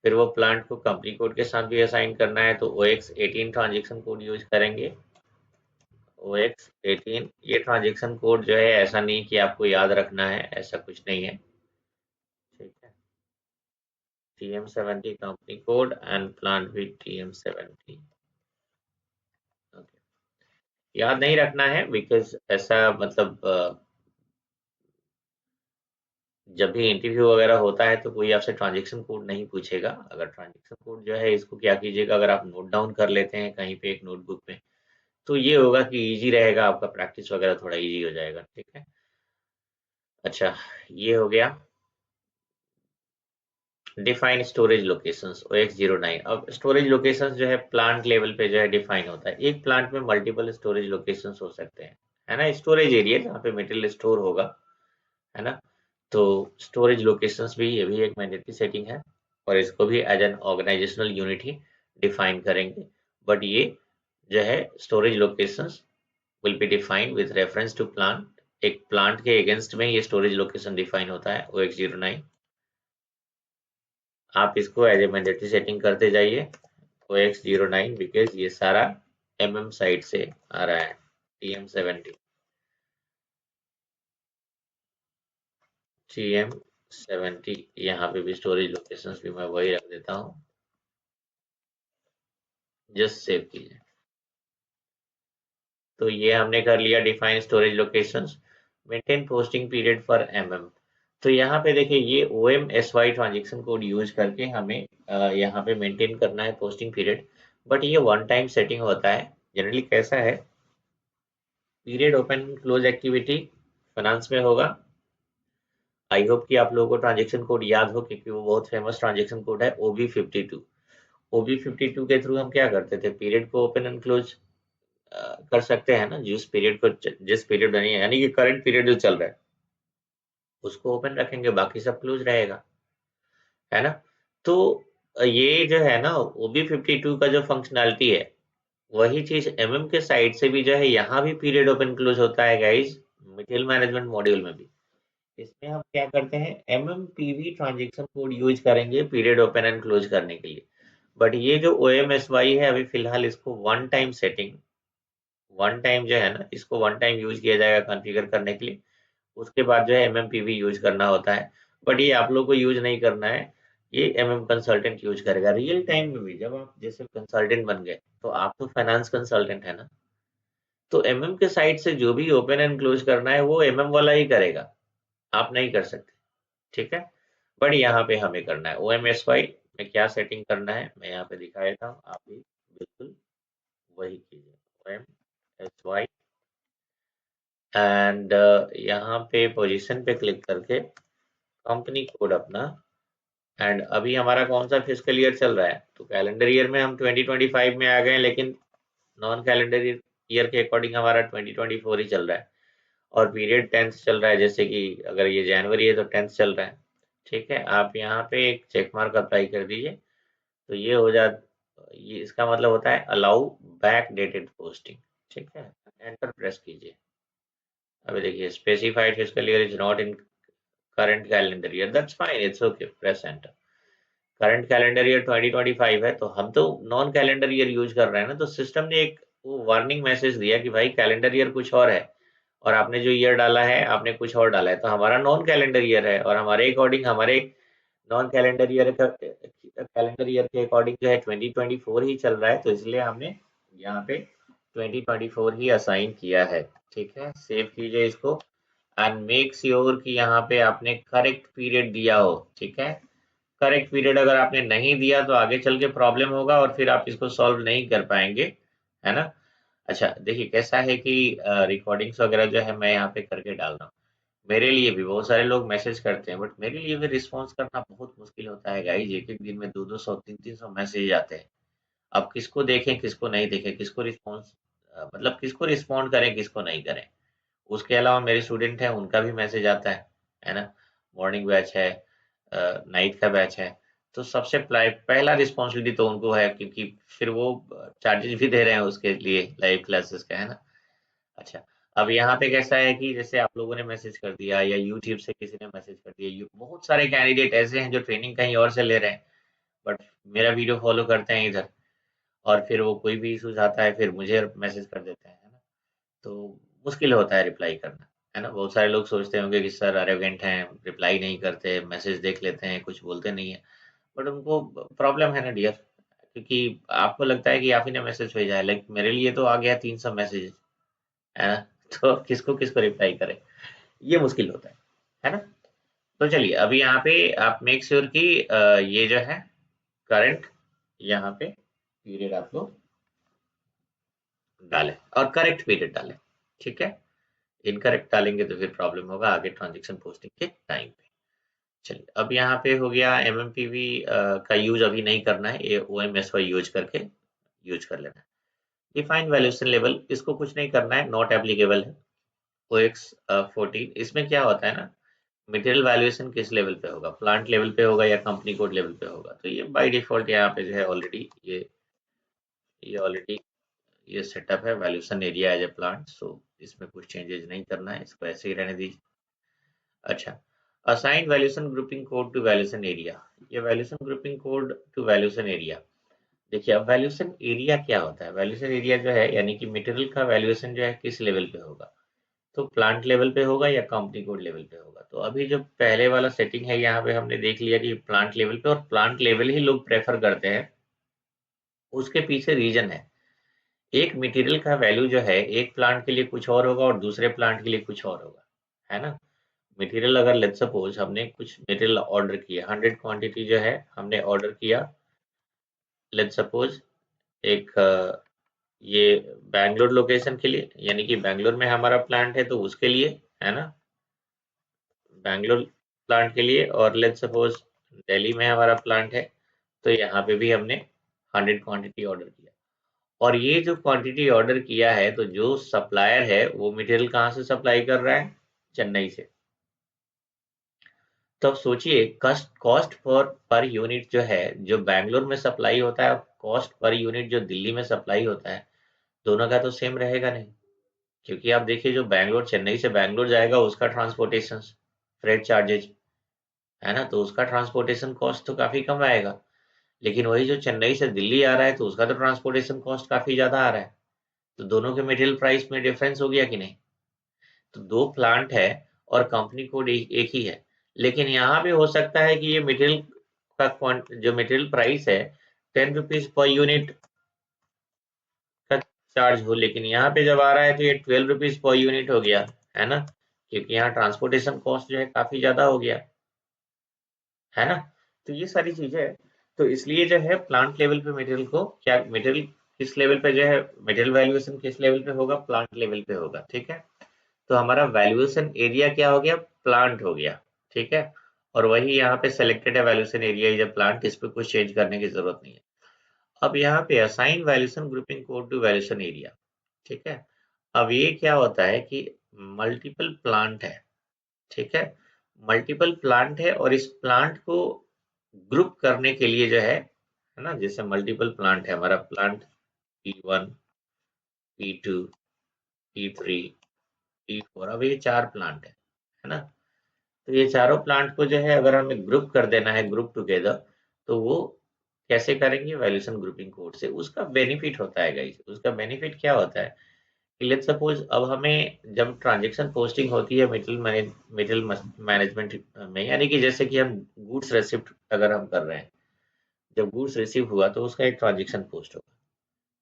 फिर वो प्लांट को कंपनी कोड के साथ भी असाइन करना है तो OX18 ट्रांजेक्शन कोड यूज करेंगे। OX18 ये ट्रांजेक्शन कोड जो है ऐसा नहीं कि आपको याद रखना है, ऐसा कुछ नहीं है। ठीक है, TM70 company code and plant भी TM70। याद नहीं रखना है बिकॉज ऐसा मतलब जब भी इंटरव्यू वगैरह होता है तो कोई आपसे ट्रांजेक्शन कोड नहीं पूछेगा। अगर ट्रांजेक्शन कोड जो है इसको क्या कीजिएगा, अगर आप नोट डाउन कर लेते हैं कहीं पे एक नोटबुक में तो ये होगा कि इजी रहेगा, आपका प्रैक्टिस वगैरह थोड़ा इजी हो जाएगा। ठीक है, अच्छा ये हो गया। Define storage locations OX09। अब स्टोरेज लोकेशंस जो है प्लांट लेवल पे जो है डिफाइन होता है। एक प्लांट में मल्टीपल स्टोरेज लोकेशंस हो सकते हैं, है ना, स्टोरेज एरिया जहाँ पे मटेरियल स्टोर होगा, है ना। तो स्टोरेज लोकेशंस भी, ये भी एक मैंडेटरी सेटिंग है और इसको भी एज एन ऑर्गेनाइजेशनल यूनिट ही डिफाइन करेंगे। बट ये जो है storage locations will be defined with reference to plant. एक प्लांट के अगेंस्ट में ये स्टोरेज लोकेशन डिफाइन होता है OX09। आप इसको एज ए मैंडेटरी सेटिंग करते जाइए OX09 बिकॉज ये सारा साइड से आ रहा है। TM70 यहाँ पे भी स्टोरेज लोकेशंस भी मैं वही रख देता हूँ, जस्ट सेव कीजिए। तो ये हमने कर लिया define storage locations. Maintain posting period for तो यहाँ पे देखिए ये OMSY ट्रांजेक्शन कोड यूज करके हमें यहाँ पे मेंटेन करना है पोस्टिंग पीरियड। बट ये वन टाइम सेटिंग होता है। जनरली कैसा है, period open close activity finance में होगा। आई होप कि आप लोगों को ट्रांजेक्शन कोड याद हो क्योंकि वो बहुत फेमस ट्रांजेक्शन कोड है OB52। OB52 के थ्रू हम क्या करते थे, पीरियड को ओपन एंड क्लोज कर सकते हैं ना, जिस पीरियड यानी कि करंट पीरियड जो चल रहा है उसको ओपन रखेंगे, बाकी सब क्लोज रहेगा, है ना। तो ये जो है ना OB52 का जो फंक्शनैलिटी है वही चीज के साइड से भी जो है, यहाँ भी पीरियड ओपन क्लोज होता है गाइज, मटेरियल मैनेजमेंट मॉड्यूल में भी। इसमें हम क्या करते हैं, MMPV ट्रांजेक्शन कोड यूज करेंगे पीरियड ओपन एंड क्लोज करने के लिए। बट ये जो OMSY है अभी फिलहाल इसको one time setting, one time जो है ना इसको वन टाइम यूज किया जाएगा कॉन्फ़िगर करने के लिए। उसके बाद जो है MMPV यूज करना होता है। बट ये आप लोग को यूज नहीं करना है, ये कंसल्टेंट यूज करेगा रियल टाइम में भी। जब आप जैसे कंसल्टेंट बन गए तो आप तो फाइनेंस कंसल्टेंट है ना, तो के साइड से जो भी ओपन एंड क्लोज करना है वो वाला ही करेगा, आप नहीं कर सकते। ठीक है, बट यहाँ पे हमें करना है OMSY में क्या सेटिंग करना है मैं यहाँ पे दिखा देता हूँ, आप भी बिल्कुल वही कीजिए OMSY एंड यहाँ पे पोजीशन पे क्लिक करके कंपनी कोड अपना। एंड अभी हमारा कौन सा फिजिकल ईयर चल रहा है, तो कैलेंडर ईयर में हम 2025 में आ गए, लेकिन नॉन कैलेंडर ईयर के अकॉर्डिंग हमारा 2024 ही चल रहा है और पीरियड 10th चल रहा है। जैसे कि अगर ये जनवरी है तो 10th चल रहा है। ठीक है, आप यहाँ पे एक चेक मार्क अप्लाई कर दीजिए तो ये हो जा, ये इसका मतलब होता है अलाउ बैक डेटेड पोस्टिंग। ठीक है, एंटर प्रेस कीजिए। अभी देखिए specified physical year is not in current calendar year, that's fine, it's okay, press enter. Current calendar year 2025 है तो हम तो नॉन कैलेंडर ईयर यूज कर रहे हैं ना, तो सिस्टम ने एक वो वार्निंग मैसेज दिया कि भाई कैलेंडर ईयर कुछ और है और आपने जो ईयर डाला है आपने कुछ और डाला है, तो हमारा नॉन कैलेंडर ईयर है और हमारे अकॉर्डिंग हमारे नॉन कैलेंडर ईयर के अकॉर्डिंग जो है 2024 ही चल रहा है, तो इसलिए हमने यहाँ पे 2024 ही असाइन किया है। ठीक है, सेव कीजिए इसको एंड मेक श्योर कि यहाँ पे आपने करेक्ट पीरियड दिया हो। ठीक है, करेक्ट पीरियड अगर आपने नहीं दिया तो आगे चल के प्रॉब्लम होगा और फिर आप इसको सॉल्व नहीं कर पाएंगे, है ना। अच्छा देखिए कैसा है कि रिकॉर्डिंग्स वगैरह जो है मैं यहाँ पे करके डाल रहा हूँ। मेरे लिए भी बहुत सारे लोग मैसेज करते हैं, बट मेरे लिए भी रिस्पॉन्स करना बहुत मुश्किल होता है गाइज। एक एक दिन में 200 300 मैसेज आते हैं। अब किसको देखें किसको नहीं देखें, किसको रिस्पॉन्स मतलब किसको रिस्पॉन्ड करें किसको नहीं करें। उसके अलावा मेरे स्टूडेंट हैं उनका भी मैसेज आता है ना। मॉर्निंग बैच है, नाइट का बैच है, तो सबसे पहला रिस्पॉन्सिबिलिटी तो उनको है, क्योंकि फिर वो चार्जेस भी दे रहे हैं उसके लिए लाइव क्लासेस का, है ना। अच्छा, अब यहाँ पे कैसा है कि जैसे आप लोगों ने मैसेज कर दिया या यूट्यूब से किसी ने मैसेज कर दिया, बहुत सारे कैंडिडेट ऐसे हैं जो ट्रेनिंग कहीं और से ले रहे हैं, बट मेरा वीडियो फॉलो करते हैं इधर, और फिर वो कोई भी इशूज आता है फिर मुझे मैसेज कर देते हैं, है ना। तो मुश्किल होता है रिप्लाई करना, है ना। बहुत सारे लोग सोचते होंगे कि सर अरेगेंट हैं, रिप्लाई नहीं करते, मैसेज देख लेते हैं, कुछ बोलते नहीं है, बट उनको प्रॉब्लम है ना डियर, क्योंकि आपको लगता है कि आप ही ने मैसेज भेजा है, लाइक मेरे लिए तो आ गया 300 मैसेज, है ना। तो किसको किसको रिप्लाई करें, ये मुश्किल होता है ना। तो चलिए अभी यहाँ पे आप मेक श्योर कि ये जो है करंट यहाँ पे पीरियड आप लोग डालें और करेक्ट पीरियड डालें। ठीक है, इनकरेक्ट डालेंगे तो फिर प्रॉब्लम होगा आगे ट्रांजेक्शन पोस्टिंग के टाइम पे। चलिए अब यहाँ पे हो गया एमएमपीवी का यूज अभी नहीं करना है, ये ओएमएसवाई यूज करके यूज कर लेना है। डिफाइन वैल्यूएशन लेवल, इसको कुछ नहीं करना है, नॉट एप्लीकेबल है। ओएक्स 14 इसमें क्या होता है ना, मटेरियल वैल्यूएशन किस लेवल पे होगा, प्लांट लेवल पे होगा या कंपनी कोड लेवल पे होगा। तो ये बाय डिफॉल्ट यहाँ पे जो है ऑलरेडी ऑलरेडी ये सेटअप है, valuation area as a plant, so इसमें कुछ चेंजेस नहीं करना है, इसको ऐसे ही रहने दीजिए। अच्छा, assign valuation grouping code to valuation area, ये valuation grouping code to valuation area. देखिए अब वैल्यूएशन एरिया क्या होता है, वैल्यूएशन एरिया जो है यानी कि मटेरियल का वैल्यूएशन जो है किस लेवल पे होगा, तो प्लांट लेवल पे होगा या कंपनी कोड लेवल पे होगा। तो अभी जो पहले वाला सेटिंग है यहाँ पे हमने देख लिया कि प्लांट लेवल पे, और प्लांट लेवल ही लोग प्रेफर करते हैं। उसके पीछे रीजन है, एक मटेरियल का वैल्यू जो है एक प्लांट के लिए कुछ और होगा और दूसरे प्लांट के लिए कुछ और होगा, है ना। मटेरियल अगर लेट्स सपोज हमने कुछ मटेरियल ऑर्डर किया, 100 क्वांटिटी जो है हमने ऑर्डर किया, लेट्स सपोज एक ये बैंगलोर लोकेशन के लिए, यानी कि बैंगलोर में हमारा प्लांट है तो उसके लिए, है ना, बैंगलोर प्लांट के लिए। और लेट्स सपोज दिल्ली में हमारा प्लांट है, तो यहाँ पे भी हमने 100 क्वांटिटी ऑर्डर किया। और ये जो क्वांटिटी ऑर्डर किया है, तो जो सप्लायर है वो मटेरियल कहाँ से सप्लाई कर रहा है, चेन्नई से। तो अब सोचिए कॉस्ट कॉस्ट पर यूनिट जो है, जो बैंगलोर में सप्लाई होता है, कॉस्ट पर यूनिट जो दिल्ली में सप्लाई होता है, दोनों का तो सेम रहेगा नहीं। क्योंकि आप देखिए जो बैंगलोर चेन्नई से बैंगलोर जाएगा उसका ट्रांसपोर्टेशन फ्रेट चार्जेज, है ना, तो उसका ट्रांसपोर्टेशन कॉस्ट तो काफी कम आएगा। लेकिन वही जो चेन्नई से दिल्ली आ रहा है तो उसका तो ट्रांसपोर्टेशन कॉस्ट काफी ज्यादा आ रहा है। तो दोनों के मटेरियल प्राइस में डिफरेंस हो गया कि नहीं। तो दो प्लांट है और कंपनी कोड एक ही है, लेकिन यहाँ पे हो सकता है कि ये मटेरियल का जो मटेरियल प्राइस है 10 रुपीज पर यूनिट का चार्ज हो, लेकिन यहाँ पे जब आ रहा है तो ये 12 रुपीज पर यूनिट हो गया, है ना, क्योंकि यहाँ ट्रांसपोर्टेशन कॉस्ट जो है काफी ज्यादा हो गया, है ना। तो ये सारी चीजें है, तो इसलिए जो है प्लांट लेवल पे मटेरियल को क्या, मटेरियल किस लेवल पे जो है, मटेरियल वैल्यूएशन किस लेवल पे होगा, प्लांट लेवल पे होगा। ठीक है, तो हमारा वैल्यूएशन एरिया क्या हो गया, प्लांट हो गया। ठीक है, और वही यहाँ पे सेलेक्टेड है valuation area is a plant, इस पे कुछ चेंज करने की जरूरत नहीं है। अब यहाँ पे assign valuation grouping code to valuation area. ठीक है, अब ये क्या होता है कि मल्टीपल प्लांट है। ठीक है, मल्टीपल प्लांट है और इस प्लांट को ग्रुप करने के लिए जो है ना, जैसे मल्टीपल प्लांट है, हमारा plant P1 P2 P3 P4, अब ये चार प्लांट है ना। तो ये चारों प्लांट को जो है अगर हमें ग्रुप कर देना है, ग्रुप टुगेदर, तो वो कैसे करेंगे, वैल्यूएशन ग्रुपिंग कोड से। उसका बेनिफिट होता है गाइस, उसका बेनिफिट क्या होता है लेट्स सपोज अब हमें जब ट्रांजैक्शन पोस्टिंग होती है मिडिल मैनेजमेंट में, यानी कि जैसे कि हम गुड्स रिसिप्ट अगर हम कर रहे हैं, जब गुड्स रिसीव हुआ तो उसका एक ट्रांजैक्शन पोस्ट होगा।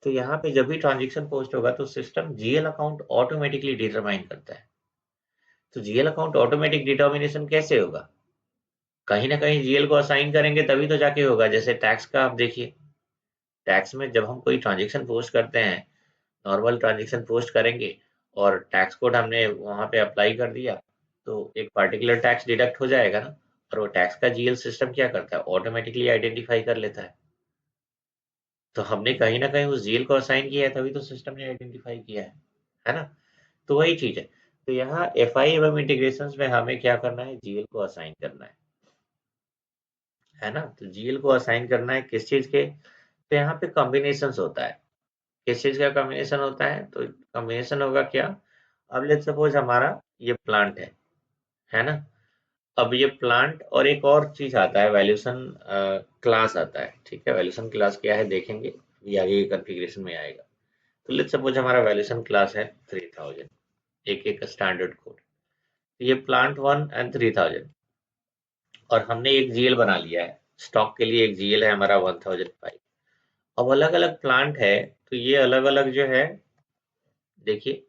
तो यहाँ पे जब भी ट्रांजैक्शन पोस्ट होगा तो system GL account automatically determine करता है। तो जीएल अकाउंट ऑटोमेटिक डिटर्मिनेशन कैसे होगा? कहीं ना कहीं जीएल को असाइन करेंगे तभी तो जाके होगा। जैसे टैक्स का आप देखिए, टैक्स में जब हम कोई ट्रांजैक्शन पोस्ट करते हैं, नॉर्मल ट्रांजैक्शन पोस्ट करेंगे और टैक्स कोड हमने वहाँ पे अप्लाई कर दिया, तो एक पर्टिकुलर टैक्स डिडक्ट हो जाएगा ना। और वो टैक्स का जीएल सिस्टम क्या करता है? ऑटोमेटिकली आइडेंटिफाई कर लेता है। तो हमने कहीं ना कहीं उस जीएल को असाइन किया है तभी तो सिस्टम ने आइडेंटिफाई किया है ना? तो वही चीज है। तो यहाँ एफ आई एम इंटीग्रेशन में हमें क्या करना है? जीएल को असाइन करना है ना? तो जीएल को असाइन करना है किस चीज के? तो यहाँ पे कॉम्बिनेशन होता है। किस चीज का कॉम्बिनेशन होता है? तो कॉम्बिनेशन होगा क्या? अब लेट्स सपोज हमारा ये प्लांट है ना? अब ये प्लांट और एक और चीज आता है, वैल्यूएशन क्लास आता है। ठीक है, वैल्यूएशन क्लास क्या है देखेंगे, ये आगे कॉन्फ़िगरेशन में आएगा। तो लेट्स सपोज हमारा वैल्यूएशन क्लास है 3000, एक एक स्टैंडर्ड कोड। ये प्लांट 1 एंड 3000, और हमने एक जीएल बना लिया है। स्टॉक के लिए एक जीएल है हमारा 1005। अब अलग अलग प्लांट है, तो ये अलग अलग जो है देखिए,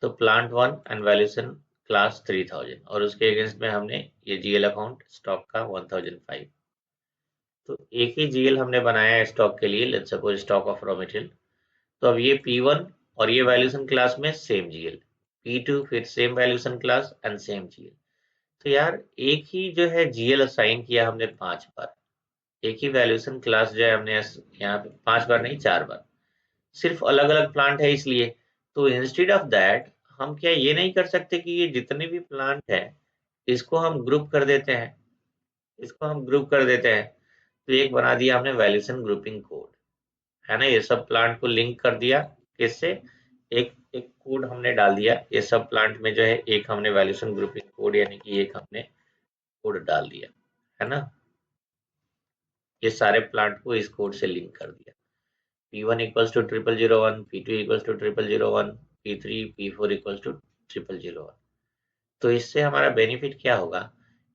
तो प्लांट 1 एंड वैल्यूएशन क्लास 3000, और उसके अगेंस्ट में हमने ये जीएल अकाउंट स्टॉक का 1005। तो एक ही जीएल हमने बनाया है स्टॉक के लिए, let's suppose stock of raw material. तो अब ये P1 और ये वैल्यूएशन क्लास में सेम जीएल, P2 फिर same valuation class and same GL. तो यार एक ही जो है जीएल असाइन किया हमने 5 बार, एक ही वैल्यूएशन क्लास जो है हमने यहाँ पे 5 बार नहीं 4 बार, सिर्फ अलग अलग प्लांट है इसलिए। तो इंस्टेड ऑफ दैट हम क्या ये नहीं कर सकते कि ये जितने भी प्लांट है इसको हम ग्रुप कर देते हैं, इसको हम ग्रुप कर देते हैं। तो एक बना दिया हमने वैल्यूएशन ग्रुपिंग कोड, है ना? ये सब प्लांट को लिंक कर दिया किससे? एक एक कोड हमने डाल दिया, ये सब प्लांट में जो है एक हमने वैल्यूएशन ग्रुपिंग कोड यानी कि एक हमने कोड डाल दिया, है ना? ये सारे प्लांट को इस कोड से लिंक कर दिया। P1 equals to 0001, P2 equals to 0001, P3 P4 equals to 0001। तो इससे हमारा बेनिफिट क्या होगा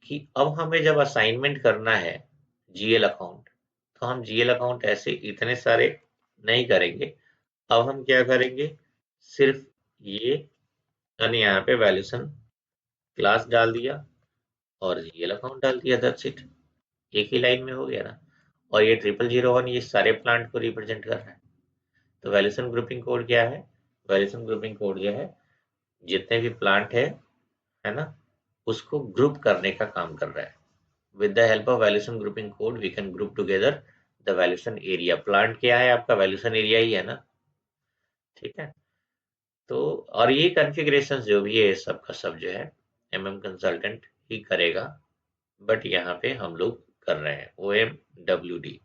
कि अब हमें जब असाइनमेंट करना है जीएल अकाउंट, तो हम जीएल अकाउंट ऐसे इतने सारे नहीं करेंगे। अब हम क्या करेंगे? सिर्फ ये मैंने यहाँ पे वैल्यूएशन क्लास डाल दिया और जीएल अकाउंट डाल दिया, दैट्स इट। एक ही लाइन में हो गया ना। और ये 0001 ये सारे प्लांट को रिप्रेजेंट कर रहा है। तो वैल्यूएशन ग्रुपिंग कोड क्या है? वैल्यूएशन ग्रुपिंग कोड जो है जितने भी प्लांट है ना, उसको ग्रुप करने का काम कर रहा है। With the help of valuation grouping code we can group together the valuation area. Plant क्या है आपका? वैल्यूएशन एरिया ही है ना। ठीक है। तो और ये कॉन्फ़िगरेशन जो भी है सब का सब जो है एमएम कंसल्टेंट ही करेगा, बट यहाँ पे हम लोग कर रहे हैं OMWD।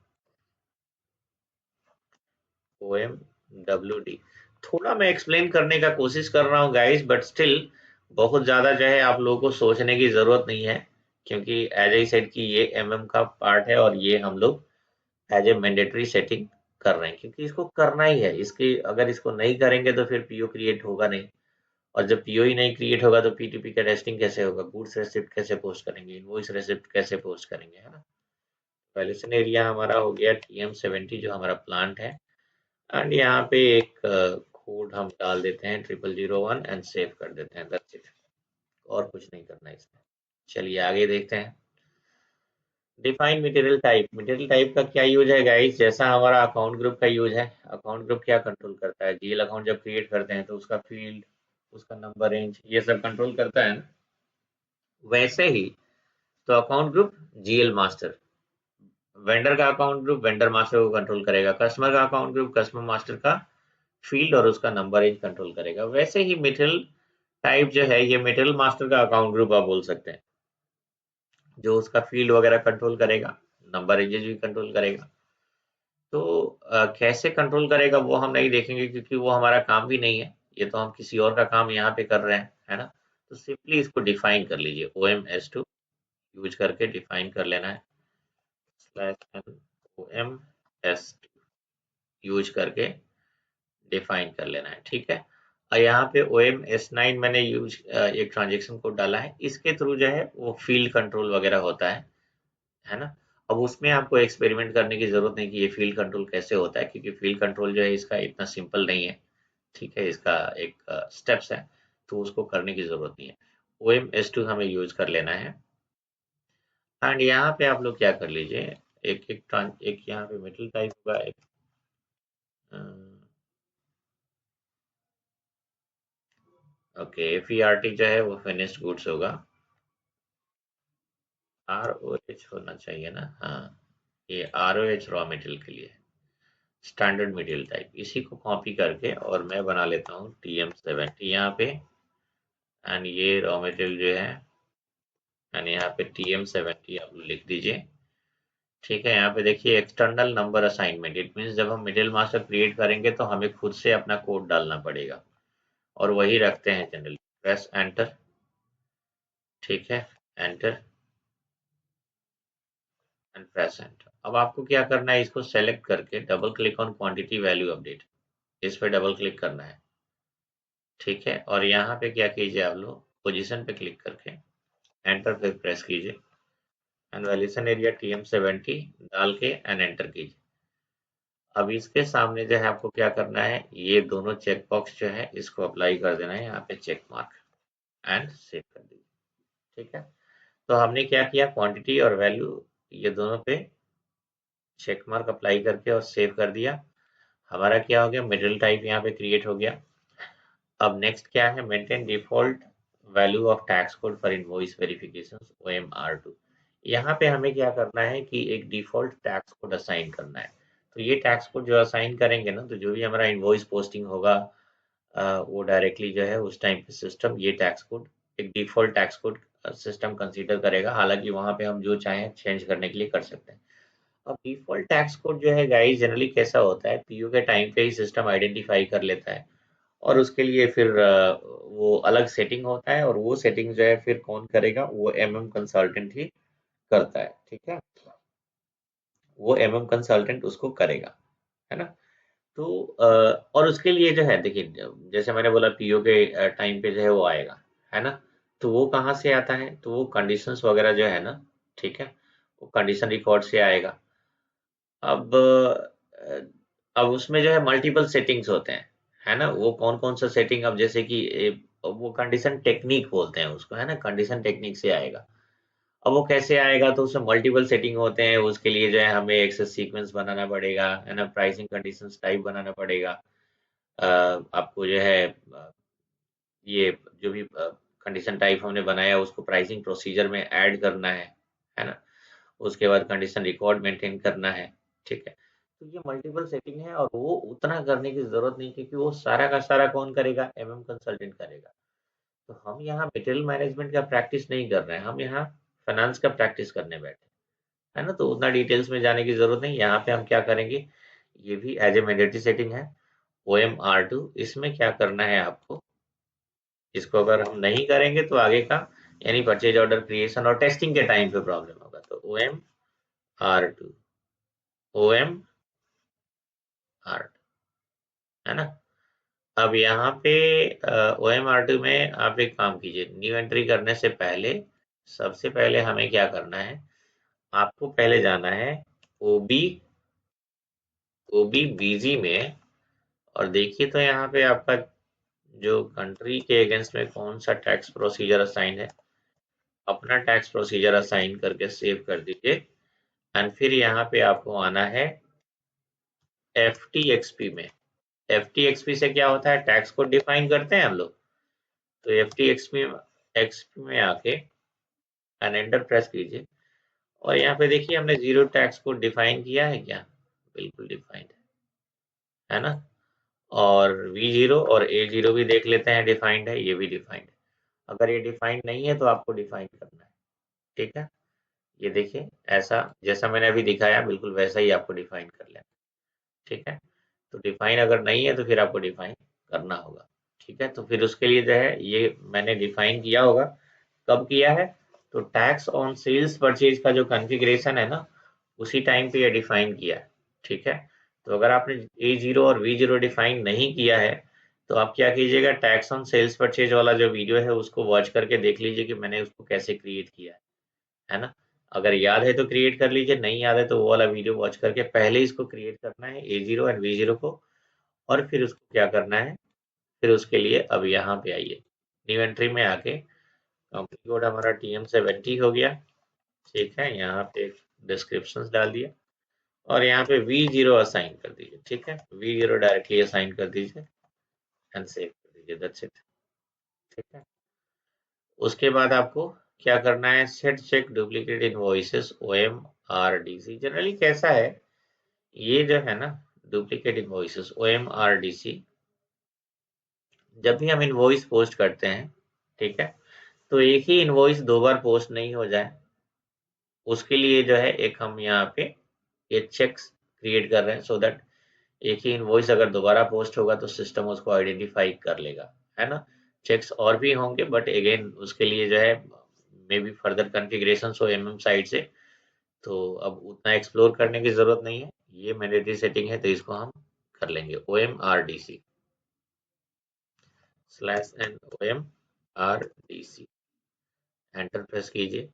थोड़ा मैं एक्सप्लेन करने का कोशिश कर रहा हूँ गाइस, बट स्टिल बहुत ज़्यादा जो है आप लोगों को सोचने की ज़रूरत नहीं है, क्योंकि एज आई सेड कि ये एमएम का पार्ट है और ये हम लोग एज ए मैंडेटरी सेटिंग कर रहे हैं, क्योंकि इसको करना ही है। इसकी अगर इसको नहीं करेंगे तो फिर पीओ क्रिएट होगा नहीं, और जब पीओ ही नहीं क्रिएट होगा तो पीटीपी का टेस्टिंग कैसे होगा? गुड्स रेसिप्ट कैसे पोस्ट करेंगे? इनवॉइस रेसिप्ट कैसे पोस्ट करेंगे? है ना? वैल्यूएशन एरिया हमारा हो गया TM70 जो हमारा प्लांट है, एंड यहाँ पे एक कोड हम डाल देते हैं 0001 एंड सेव कर देते हैं, दैट्स इट। और कुछ नहीं करना है इसमें। चलिए आगे देखते हैं। Define material type. Material type का क्या यूज है गाइस? जैसा हमारा अकाउंट ग्रुप का यूज है। अकाउंट ग्रुप क्या कंट्रोल करता है? जीएल अकाउंट जब क्रिएट करते हैं तो उसका फील्ड, उसका नंबर, रेंज, ये सब कंट्रोल करता है ना। वैसे ही तो account group GL master, vendor का अकाउंट ग्रुप वेंडर मास्टर को कंट्रोल करेगा, कस्टमर का अकाउंट ग्रुप कस्टमर मास्टर का फील्ड और उसका नंबर रेंज कंट्रोल करेगा। वैसे ही मटेरियल टाइप जो है ये मटेरियल मास्टर का अकाउंट ग्रुप आप बोल सकते हैं, जो उसका फील्ड वगैरह कंट्रोल करेगा, नंबर रेंजेस भी कंट्रोल करेगा। तो कैसे कंट्रोल करेगा वो हम नहीं देखेंगे, क्योंकि वो हमारा काम भी नहीं है। ये तो हम किसी और का काम यहाँ पे कर रहे हैं, है ना? तो सिंपली इसको डिफाइन कर लीजिए, OMS2 यूज करके डिफाइन कर लेना है, /OMS2 यूज करके डिफाइन कर लेना है। ठीक है। और यहाँ पे OM-S9 मैंने एक ट्रांजेक्शन कोड डाला है, इसके थ्रू जो है वो फील्ड कंट्रोल वगैरह होता है ना। अब उसमें आपको एक्सपेरिमेंट करने की जरूरत नहीं कि ये फील्ड कंट्रोल कैसे होता है, क्योंकि फील्ड कंट्रोल जो है इसका इतना सिंपल नहीं है, ठीक है, इसका एक स्टेप्स है, तो उसको करने की जरूरत नहीं है। OM-S2 हमें यूज कर लेना है। एंड यहाँ पे आप लोग क्या कर लीजिए, एक यहाँ पे मेटल टाइप होगा, एक ओके, FERT जो है वो फिनिश्ड गुड्स होगा, ROH होना चाहिए ना, हाँ, ये ROH रॉ मटेरियल के लिए स्टैंडर्ड मटेरियल टाइप, इसी को कॉपी करके और मैं बना लेता हूँ TM70 यहाँ पे। एंड ये रॉ मटेरियल जो है, एंड यहाँ पे TM70 आप लिख दीजिए, ठीक है। यहाँ पे देखिए external number assignment, it means जब हम मिडिल मास्टर क्रिएट करेंगे तो हमें खुद से अपना कोड डालना पड़ेगा, और वही रखते हैं जनरली। प्रेस एंटर, ठीक है, एंटर एंड प्रेस एंटर। अब आपको क्या करना है, इसको सेलेक्ट करके double click on quantity value update, इस पे डबल क्लिक करना है, ठीक है। और यहाँ पे क्या कीजिए, आप लोग पोजीशन पे क्लिक करके एंटर पे प्रेस कीजिए, एंड वैल्यूएशन एरिया TM70 डाल के एंड एंटर कीजिए। अब इसके सामने जो है आपको क्या करना है, ये दोनों चेक बॉक्स जो है इसको अप्लाई कर देना है, यहाँ पे चेक मार्क, एंड सेव कर दीजिए, ठीक है। तो हमने क्या किया, क्वांटिटी और वैल्यू ये दोनों पे चेक मार्क अप्लाई करके और सेव कर दिया। हमारा क्या हो गया, मिडिल टाइप यहाँ पे क्रिएट हो गया। अब नेक्स्ट क्या है, maintain default value of tax code for invoice verification OMR2। यहाँ पे हमें क्या करना है कि एक डिफॉल्ट टैक्स कोड असाइन करना है। तो ये टैक्स कोड जो असाइन करेंगे ना, तो जो भी हमारा इनवॉइस पोस्टिंग होगा वो डायरेक्टली जो है उस टाइम पे सिस्टम ये टैक्स कोड, एक default tax code system consider करेगा। हालांकि वहां पे हम जो चाहें चेंज करने के लिए कर सकते हैं। अब डिफॉल्ट टैक्स कोड जो है गाइस जनरली कैसा होता है, पीयू के टाइम पे ही सिस्टम आइडेंटिफाई कर लेता है, और उसके लिए फिर वो अलग सेटिंग होता है, और वो सेटिंग जो है फिर कौन करेगा, वो कंसल्टेंट ही करता है, ठीक है। वो कंसल्टेंट उसको करेगा, है ना। तो और उसके लिए जो है देखिए, जैसे मैंने बोला पीओ के टाइम पे जो है वो आएगा, है ना। तो वो कहाँ से आता है, तो वो कंडीशंस वगैरह जो है ना, ठीक है, वो कंडीशन रिकॉर्ड से आएगा। अब अब उसमें जो है मल्टीपल सेटिंग्स होते हैं, है ना। वो कौन कौन सा सेटिंग, अब जैसे कि वो कंडीशन टेक्निक बोलते हैं उसको, है ना, कंडीशन टेक्निक से आएगा। अब वो कैसे आएगा, तो उसमें मल्टीपल सेटिंग होते हैं, उसके लिए जो है हमें एक्सेस सीक्वेंस बनाना पड़ेगा, है ना, प्राइसिंग कंडीशंस टाइप बनाना पड़ेगा। आपको जो है ये जो भी कंडीशन टाइप हमने बनाया उसको प्राइसिंग प्रोसीजर में ऐड करना है ना। उसके बाद कंडीशन रिकॉर्ड मेंटेन करना है, ठीक है। तो ये मल्टीपल सेटिंग है, और वो उतना करने की जरूरत नहीं, क्योंकि वो सारा का सारा कौन करेगा, कंसल्टेंट करेगा। तो हम यहाँ मटेरियल मैनेजमेंट का प्रैक्टिस नहीं कर रहे हैं, हम यहाँ फाइनेंस का प्रैक्टिस करने बैठे, है ना। तो उतना डिटेल्स में जाने की जरूरत नहीं, यहाँ पे हम क्या करेंगे, ये भी एज ए मैंडेटरी सेटिंग है OMR2। इसमें क्या करना है आपको, इसको अगर हम नहीं करेंगे तो आगे का यानी परचेज ऑर्डर क्रिएशन और टेस्टिंग के टाइम पे प्रॉब्लम होगा। तो OMR2, OMR, है ना। अब यहाँ पे OMR2 में आप एक काम कीजिए, न्यू एंट्री करने से पहले सबसे पहले हमें क्या करना है, आपको पहले जाना है OB OBBG में, और देखिए तो यहाँ पे आपका जो कंट्री के अगेंस्ट में कौन सा टैक्स प्रोसीजर असाइन है, अपना टैक्स प्रोसीजर असाइन करके सेव कर दीजिए। एंड फिर यहाँ पे आपको आना है FTXP में। FTXP से क्या होता है, टैक्स को डिफाइन करते हैं हम लोग। तो FTXP में आके एंड एंटर प्रेस कीजिए, और यहाँ पे देखिए हमने जीरो टैक्स को डिफाइन किया है क्या, बिल्कुल डिफाइंड है ना। और V0 और A0 भी देख लेते हैं, डिफाइंड है, ये भी डिफाइंड है। अगर ये डिफाइंड नहीं है तो आपको डिफाइन करना है, ठीक है। ये देखिए ऐसा जैसा मैंने अभी दिखाया बिल्कुल वैसा ही आपको डिफाइन कर लेना, ठीक है। तो डिफाइन अगर नहीं है तो फिर आपको डिफाइन करना होगा, ठीक है। तो फिर उसके लिए जो है ये मैंने डिफाइन किया होगा, कब किया है, तो टैक्स ऑन सेल्स परचेज का जो कॉन्फ़िगरेशन है ना, उसी टाइम पे ये डिफाइन किया है, ठीक है। तो अगर आपने A0 और V0 डिफाइन नहीं किया है, तो आप क्या कीजिएगा, टैक्स ऑन सेल्स परचेज वाला जो वीडियो है उसको वॉच करके देख लीजिए कि मैंने उसको कैसे क्रिएट किया है ना। अगर याद है तो क्रिएट कर लीजिए, नहीं याद है तो वो वाला वीडियो वॉच करके पहले इसको क्रिएट करना है A0 एंड V0 को, और फिर उसको क्या करना है, फिर उसके लिए अब यहाँ पे आइए, इन्वेंट्री में आके कंपनी कोड हमारा TM70 हो गया, ठीक है। यहाँ पे डिस्क्रिप्शन डाल दिया और यहाँ पे V0 असाइन कर दीजिए, ठीक है। V0 डायरेक्टली असाइन कर दीजिए एंड सेव कर दीजिए, दैट्स इट, ठीक है। उसके बाद आपको क्या करना है, set check duplicate invoices OMRDC। Generally कैसा है ये जो है ना, डुप्लीकेट इनवॉइसेस OMRDC, जब भी हम इनवॉइस पोस्ट करते हैं, ठीक है, तो एक ही इनवॉइस दो बार पोस्ट नहीं हो जाए, उसके लिए जो है एक हम यहाँ पे ये चेक्स क्रिएट कर रहे हैं, सो दैट एक ही इनवॉइस अगर दोबारा पोस्ट होगा तो सिस्टम उसको आइडेंटिफाई कर लेगा, है ना। चेक्स और भी होंगे बट अगेन उसके लिए जो है मे बी फर्दर कॉन्फ़िगरेशन हो MM साइड से, तो अब उतना एक्सप्लोर करने की जरूरत नहीं है, ये मैंडेटरी सेटिंग है तो इसको हम कर लेंगे। OMRDC /OMRDC एंटर प्रेस कीजिए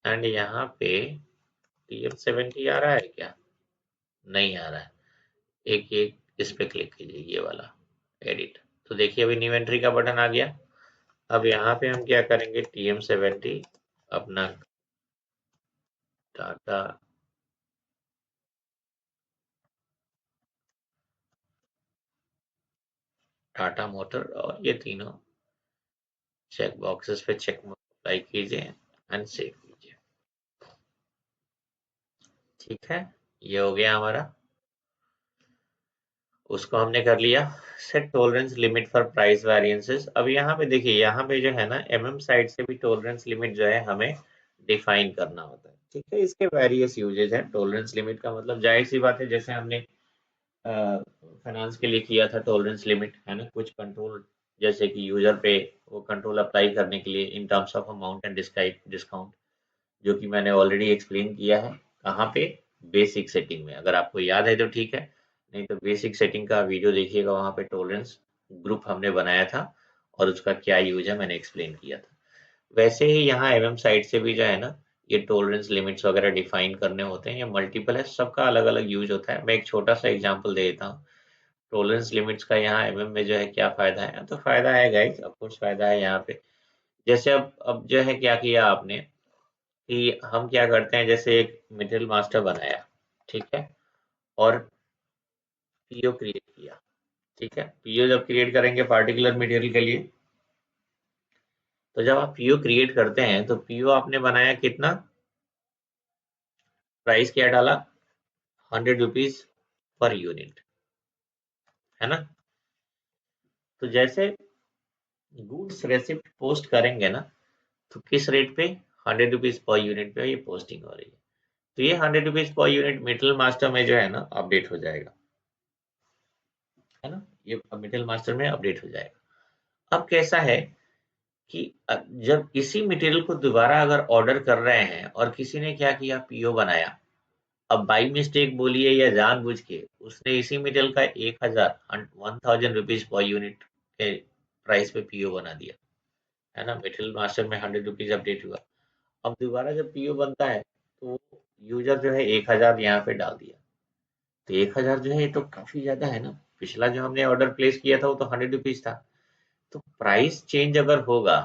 एंड यहाँ पे TM70 आ रहा है क्या, नहीं आ रहा है, एक एक इस पे क्लिक कीजिए, ये वाला एडिट, तो देखिए अभी न्यू एंट्री का बटन आ गया। अब यहाँ पे हम क्या करेंगे, TM70 अपना टाटा टाटा मोटर और ये तीनों चेक बॉक्सेस पे चेक अप्लाई कीजिए एंड सेव कीजिए, ठीक है। ये हो गया हमारा, उसको हमने कर लिया। Set tolerance limit for price variances. अब यहाँ पे देखिए, यहाँ पे जो है ना MM साइड से भी टॉलरेंस लिमिट जो है हमें डिफाइन करना होता है, ठीक है। इसके वेरियस यूजेज हैं। टॉलरेंस लिमिट का मतलब जाहिर सी बात है, जैसे हमने फाइनेंस के लिए किया था टॉलरेंस लिमिट, है ना, कुछ कंट्रोल जैसे कि यूजर पे वो कंट्रोल अप्लाई करने के लिए in terms of amount and discount, जो कि मैंने ऑलरेडी एक्सप्लेन किया है कहाँ पे, बेसिक सेटिंग में। अगर आपको याद है तो ठीक है, नहीं तो बेसिक सेटिंग का वीडियो देखिएगा, वहाँ पे टॉलरेंस ग्रुप हमने बनाया था और उसका क्या यूज है मैंने एक्सप्लेन किया था। वैसे ही यहाँ MM साइड से भी जो है ना, ये टॉलरेंस लिमिट्स वगैरह डिफाइन करने होते हैं, ये मल्टीपल है, सबका अलग अलग यूज होता है। मैं एक छोटा सा एग्जांपल दे देता हूँ। टॉलरेंस लिमिट्स का यहाँ MM में जो है क्या फायदा है, तो फायदा है गाइस, ऑफ कोर्स फायदा है यहाँ पे। जैसे अब जो है क्या किया आपने कि हम क्या करते हैं, जैसे एक मटेरियल मास्टर बनाया, ठीक है, और PO क्रिएट किया, ठीक है। PO जब क्रिएट करेंगे पार्टिकुलर मटेरियल के लिए, तो जब आप PO क्रिएट करते हैं तो PO आपने बनाया कितना, प्राइस क्या डाला, 100 रुपीज पर यूनिट, है ना। तो जैसे गुड्स रेसिप्ट पोस्ट करेंगे ना, तो किस रेट पे, 100 रुपीज पर यूनिट पे ये पोस्टिंग हो रही है, तो ये 100 rupees per unit middle master में जो है ना अपडेट हो जाएगा, है ना। ये मिडिल मास्टर में अपडेट हो जाएगा। अब कैसा है कि जब इसी मटेरियल को दोबारा अगर ऑर्डर कर रहे हैं और किसी ने क्या किया, PO बनाया, अब बाई मिस्टेक बोलिए या जानबूझ के उसने इसी मटेरियल का 1000 रुपीज पर यूनिट के प्राइस पे PO बना दिया, है ना। मटेरियल मास्टर में 100 रुपीज अपडेट हुआ, अब दोबारा जब PO बनता है तो यूजर जो है 1000 यहाँ पे डाल दिया, तो 1000 जो है ये तो काफी ज्यादा है ना। पिछला जो हमने ऑर्डर प्लेस किया था वो तो 100 रुपीज था। तो प्राइस चेंज अगर होगा,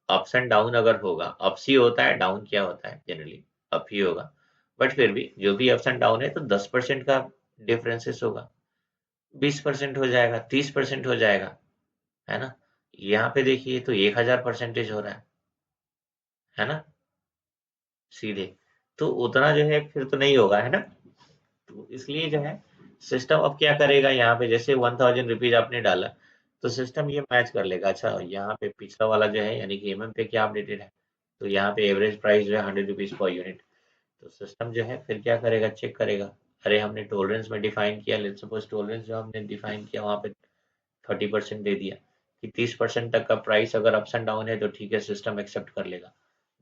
अप्स एंड डाउन अगर होगा, अप्स ही होता है, डाउन क्या होता है, जनरली अप ही होगा, बट फिर भी जो भी अप्स एंड डाउन है तो 10% का डिफरेंसेस होगा, 20% हो जाएगा, 30% हो जाएगा, है ना। यहाँ पे देखिए तो 1000% हो रहा है ना, सीधे। तो उतना जो है फिर तो नहीं होगा, है ना। तो इसलिए जो है सिस्टम अब क्या करेगा, यहाँ पे जैसे 1000 रुपीज आपने डाला, तो सिस्टम ये मैच कर लेगा, अच्छा यहाँ पे पिछला वाला जो है यानी कि MM पे क्या अपडेटेड है, तो यहाँ पे एवरेज प्राइस जो है 100 रुपीज पर यूनिट, तो सिस्टम जो है फिर क्या करेगा, चेक करेगा, अरे हमने टॉलरेंस में डिफाइन किया, लेट्स सपोज टॉलरेंस जो हमने डिफाइन किया वहाँ पे 30% दे दिया कि 30% तक का प्राइस अगर अप्स एंड डाउन है तो ठीक है, सिस्टम एक्सेप्ट कर लेगा।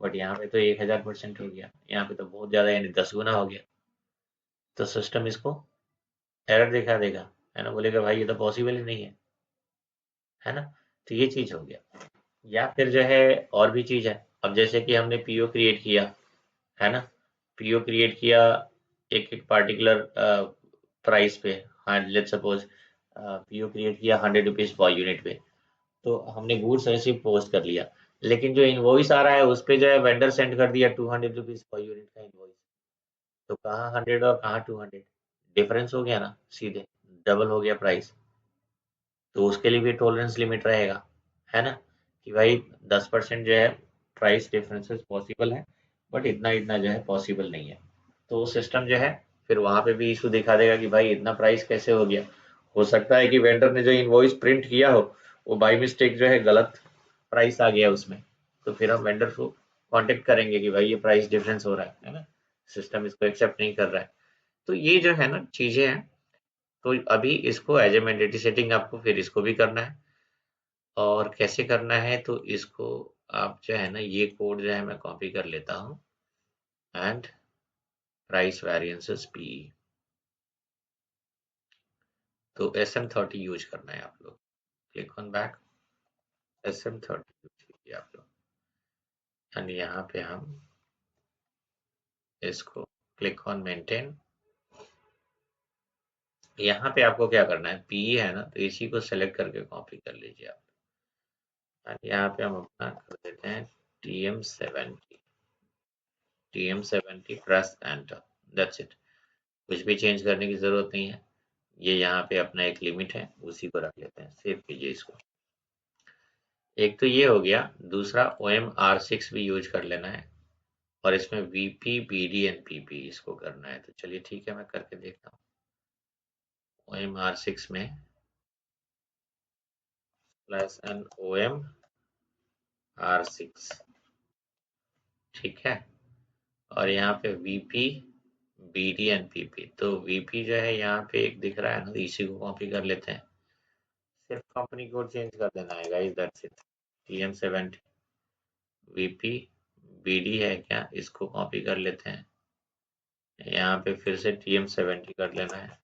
बट यहाँ पे तो 1000% हो गया, यहाँ पे तो बहुत ज्यादा यानी 10 गुना हो गया, तो सिस्टम इसको एरर दिखा देगा, है ना, बोलेगा भाई ये तो पॉसिबल ही नहीं है। है ना। तो ये चीज हो गया। या फिर जो है और भी चीज है। अब जैसे कि हमने पीओ क्रिएट किया, है ना, पीओ क्रिएट किया एक एक पार्टिकुलर प्राइस पे। हाँ, लेट्स सपोज पीओ क्रिएट किया 100 रुपीज पर यूनिट पे। तो हमने गुड्स रिसीव पोस्ट कर लिया, लेकिन जो इनवॉइस आ रहा है उस पे जो है वेंडर सेंड कर दिया 200 रुपीज पर यूनिट का इनवॉइस। तो कहाँ 100 और कहाँ 200, डिफरेंस हो गया ना सीधे, डबल हो गया प्राइस। तो उसके लिए भी टॉलरेंस लिमिट रहेगा, है ना, कि भाई 10% जो है प्राइस डिफरेंसेस पॉसिबल है, बट इतना इतना जो है पॉसिबल नहीं है। तो वो सिस्टम जो है फिर वहां पे भी इशू दिखा देगा कि भाई इतना प्राइस कैसे हो गया। हो सकता है कि वेंडर ने जो इनवॉइस प्रिंट किया हो वो बाई मिस्टेक जो है गलत प्राइस आ गया उसमें। तो फिर हम वेंडर को कांटेक्ट करेंगे कि भाई ये प्राइस डिफरेंस हो रहा है ना, सिस्टम इसको एक्सेप्ट नहीं कर रहा है। तो ये जो है ना चीजें हैं। तो अभी इसको एज ए मैंडेटरी सेटिंग आपको फिर इसको भी करना है। और कैसे करना है तो इसको आप जो है ना ये कोड जो है मैं कॉपी कर लेता हूँ। एंड प्राइस वेरिएंसेस पी, तो SM30 यूज करना है आप लोग। Click on back, SM30 use कीजिए आप लोग। एंड यहाँ पे हम इसको क्लिक ऑन मेंटेन। यहाँ पे आपको क्या करना है, पी है ना, तो इसी को सेलेक्ट करके कॉपी कर लीजिए आप। एंड यहाँ पे हम अपना कर देते हैं TM70, TM70 press enter, that's it. कुछ भी चेंज करने की जरूरत नहीं है। ये यहाँ पे अपना एक लिमिट है, उसी को रख लेते हैं, सेव कीजिए इसको। एक तो ये हो गया, दूसरा OMR6 भी यूज कर लेना है। और इसमें VP BD एंड PP इसको करना है। तो चलिए ठीक है, मैं करके देखता हूँ। OMR6 में +N OMR6, ठीक है। और यहाँ पे VP BD एंड PP, तो VP जो है यहाँ पे एक दिख रहा है ना, तो इसी को कॉपी कर लेते हैं। सिर्फ कंपनी कोड चेंज कर देना है guys, that's it. TM70 VP BD है क्या, इसको कॉपी कर लेते हैं। यहाँ पे फिर से TM70 कर लेना है।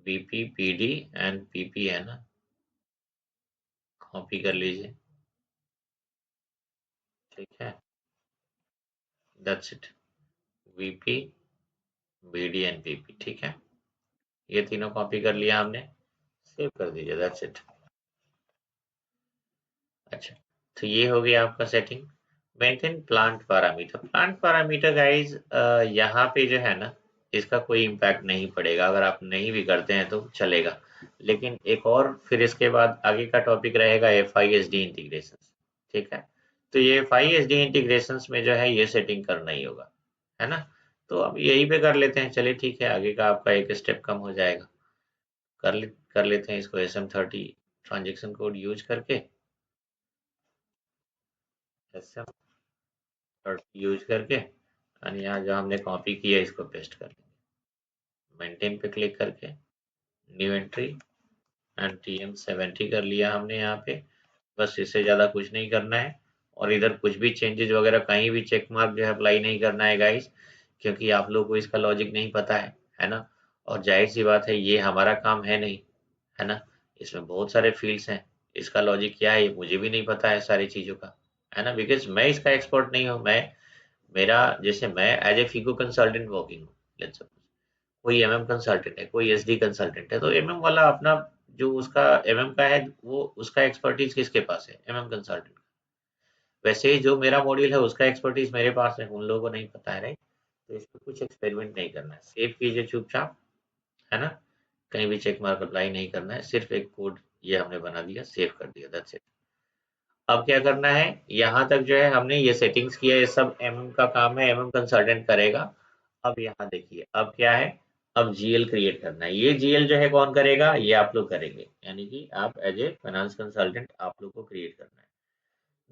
VP BD एंड PP है ना, कॉपी कर लीजिए, ठीक है, that's it. VP BD and PP, ठीक है। ये तीनों कॉपी कर लिया हमने, सेव कर दीजिए, दैट्स इट। अच्छा, तो ये हो गया आपका setting. Maintain plant parameter. Plant parameter guys यहाँ पे जो है ना, इसका कोई इम्पैक्ट नहीं पड़ेगा, अगर आप नहीं भी करते हैं तो चलेगा। लेकिन एक और फिर इसके बाद आगे का टॉपिक रहेगा FISD इंटीग्रेशन, ठीक है। तो ये FISD इंटीग्रेशन में जो है ये सेटिंग करना ही होगा, है ना। तो अब यही पे कर लेते हैं, चलिए ठीक है, आगे का आपका एक स्टेप कम हो जाएगा। कर लेते हैं इसको SM30 ट्रांजेक्शन कोड यूज करके, SM30 यूज करके। और यहाँ जो हमने कॉपी किया इसको पेस्ट कर लेंगे। मेंटेन पे क्लिक करके न्यू एंट्री एंड TM70 कर लिया हमने यहाँ पे। बस इससे ज़्यादा कुछ नहीं करना है। और इधर कुछ भी चेंजेस वगैरह कहीं भी चेक मार्क जो है अप्लाई नहीं करना है गाइस, क्योंकि आप लोगों को इसका लॉजिक नहीं पता है ना। और जाहिर सी बात है, ये हमारा काम है नहीं, है ना। इसमें बहुत सारे फील्ड्स हैं, इसका लॉजिक क्या है ये मुझे भी नहीं पता है सारी चीज़ों का, है ना, बिकॉज मैं इसका एक्सपर्ट नहीं हूँ। मैं मेरा जैसे मैं एज ए फीको कंसल्टेंट वर्किंग हूँ, लेट्स सपोज कोई कंसल्टेंट है, कोई SD कंसल्टेंट है, तो वाला अपना जो उसका का है, वो उसका एक्सपर्टीज किसके पास है, कंसल्टेंट। वैसे ही जो मेरा मॉड्यूल है उसका एक्सपर्टीज मेरे पास है, उन लोगों को नहीं पता है, राइट। तो इस पर कुछ एक्सपेरिमेंट नहीं करना है, सेव कीजिए चुपचाप, है ना। कहीं भी चेक मार्क अप्लाई नहीं करना है, सिर्फ एक कोड ये हमने बना दिया, सेव कर दिया, दैट्स इट। अब क्या करना है, यहाँ तक जो है हमने ये सेटिंग्स किया, ये सब का काम है, कंसल्टेंट करेगा। अब यहाँ देखिए, अब क्या है, अब GL क्रिएट करना है। ये GL जो है कौन करेगा, ये आप लोग करेंगे, यानी कि आप एज ए फाइनेंस कंसल्टेंट आप लोग को क्रिएट करना है।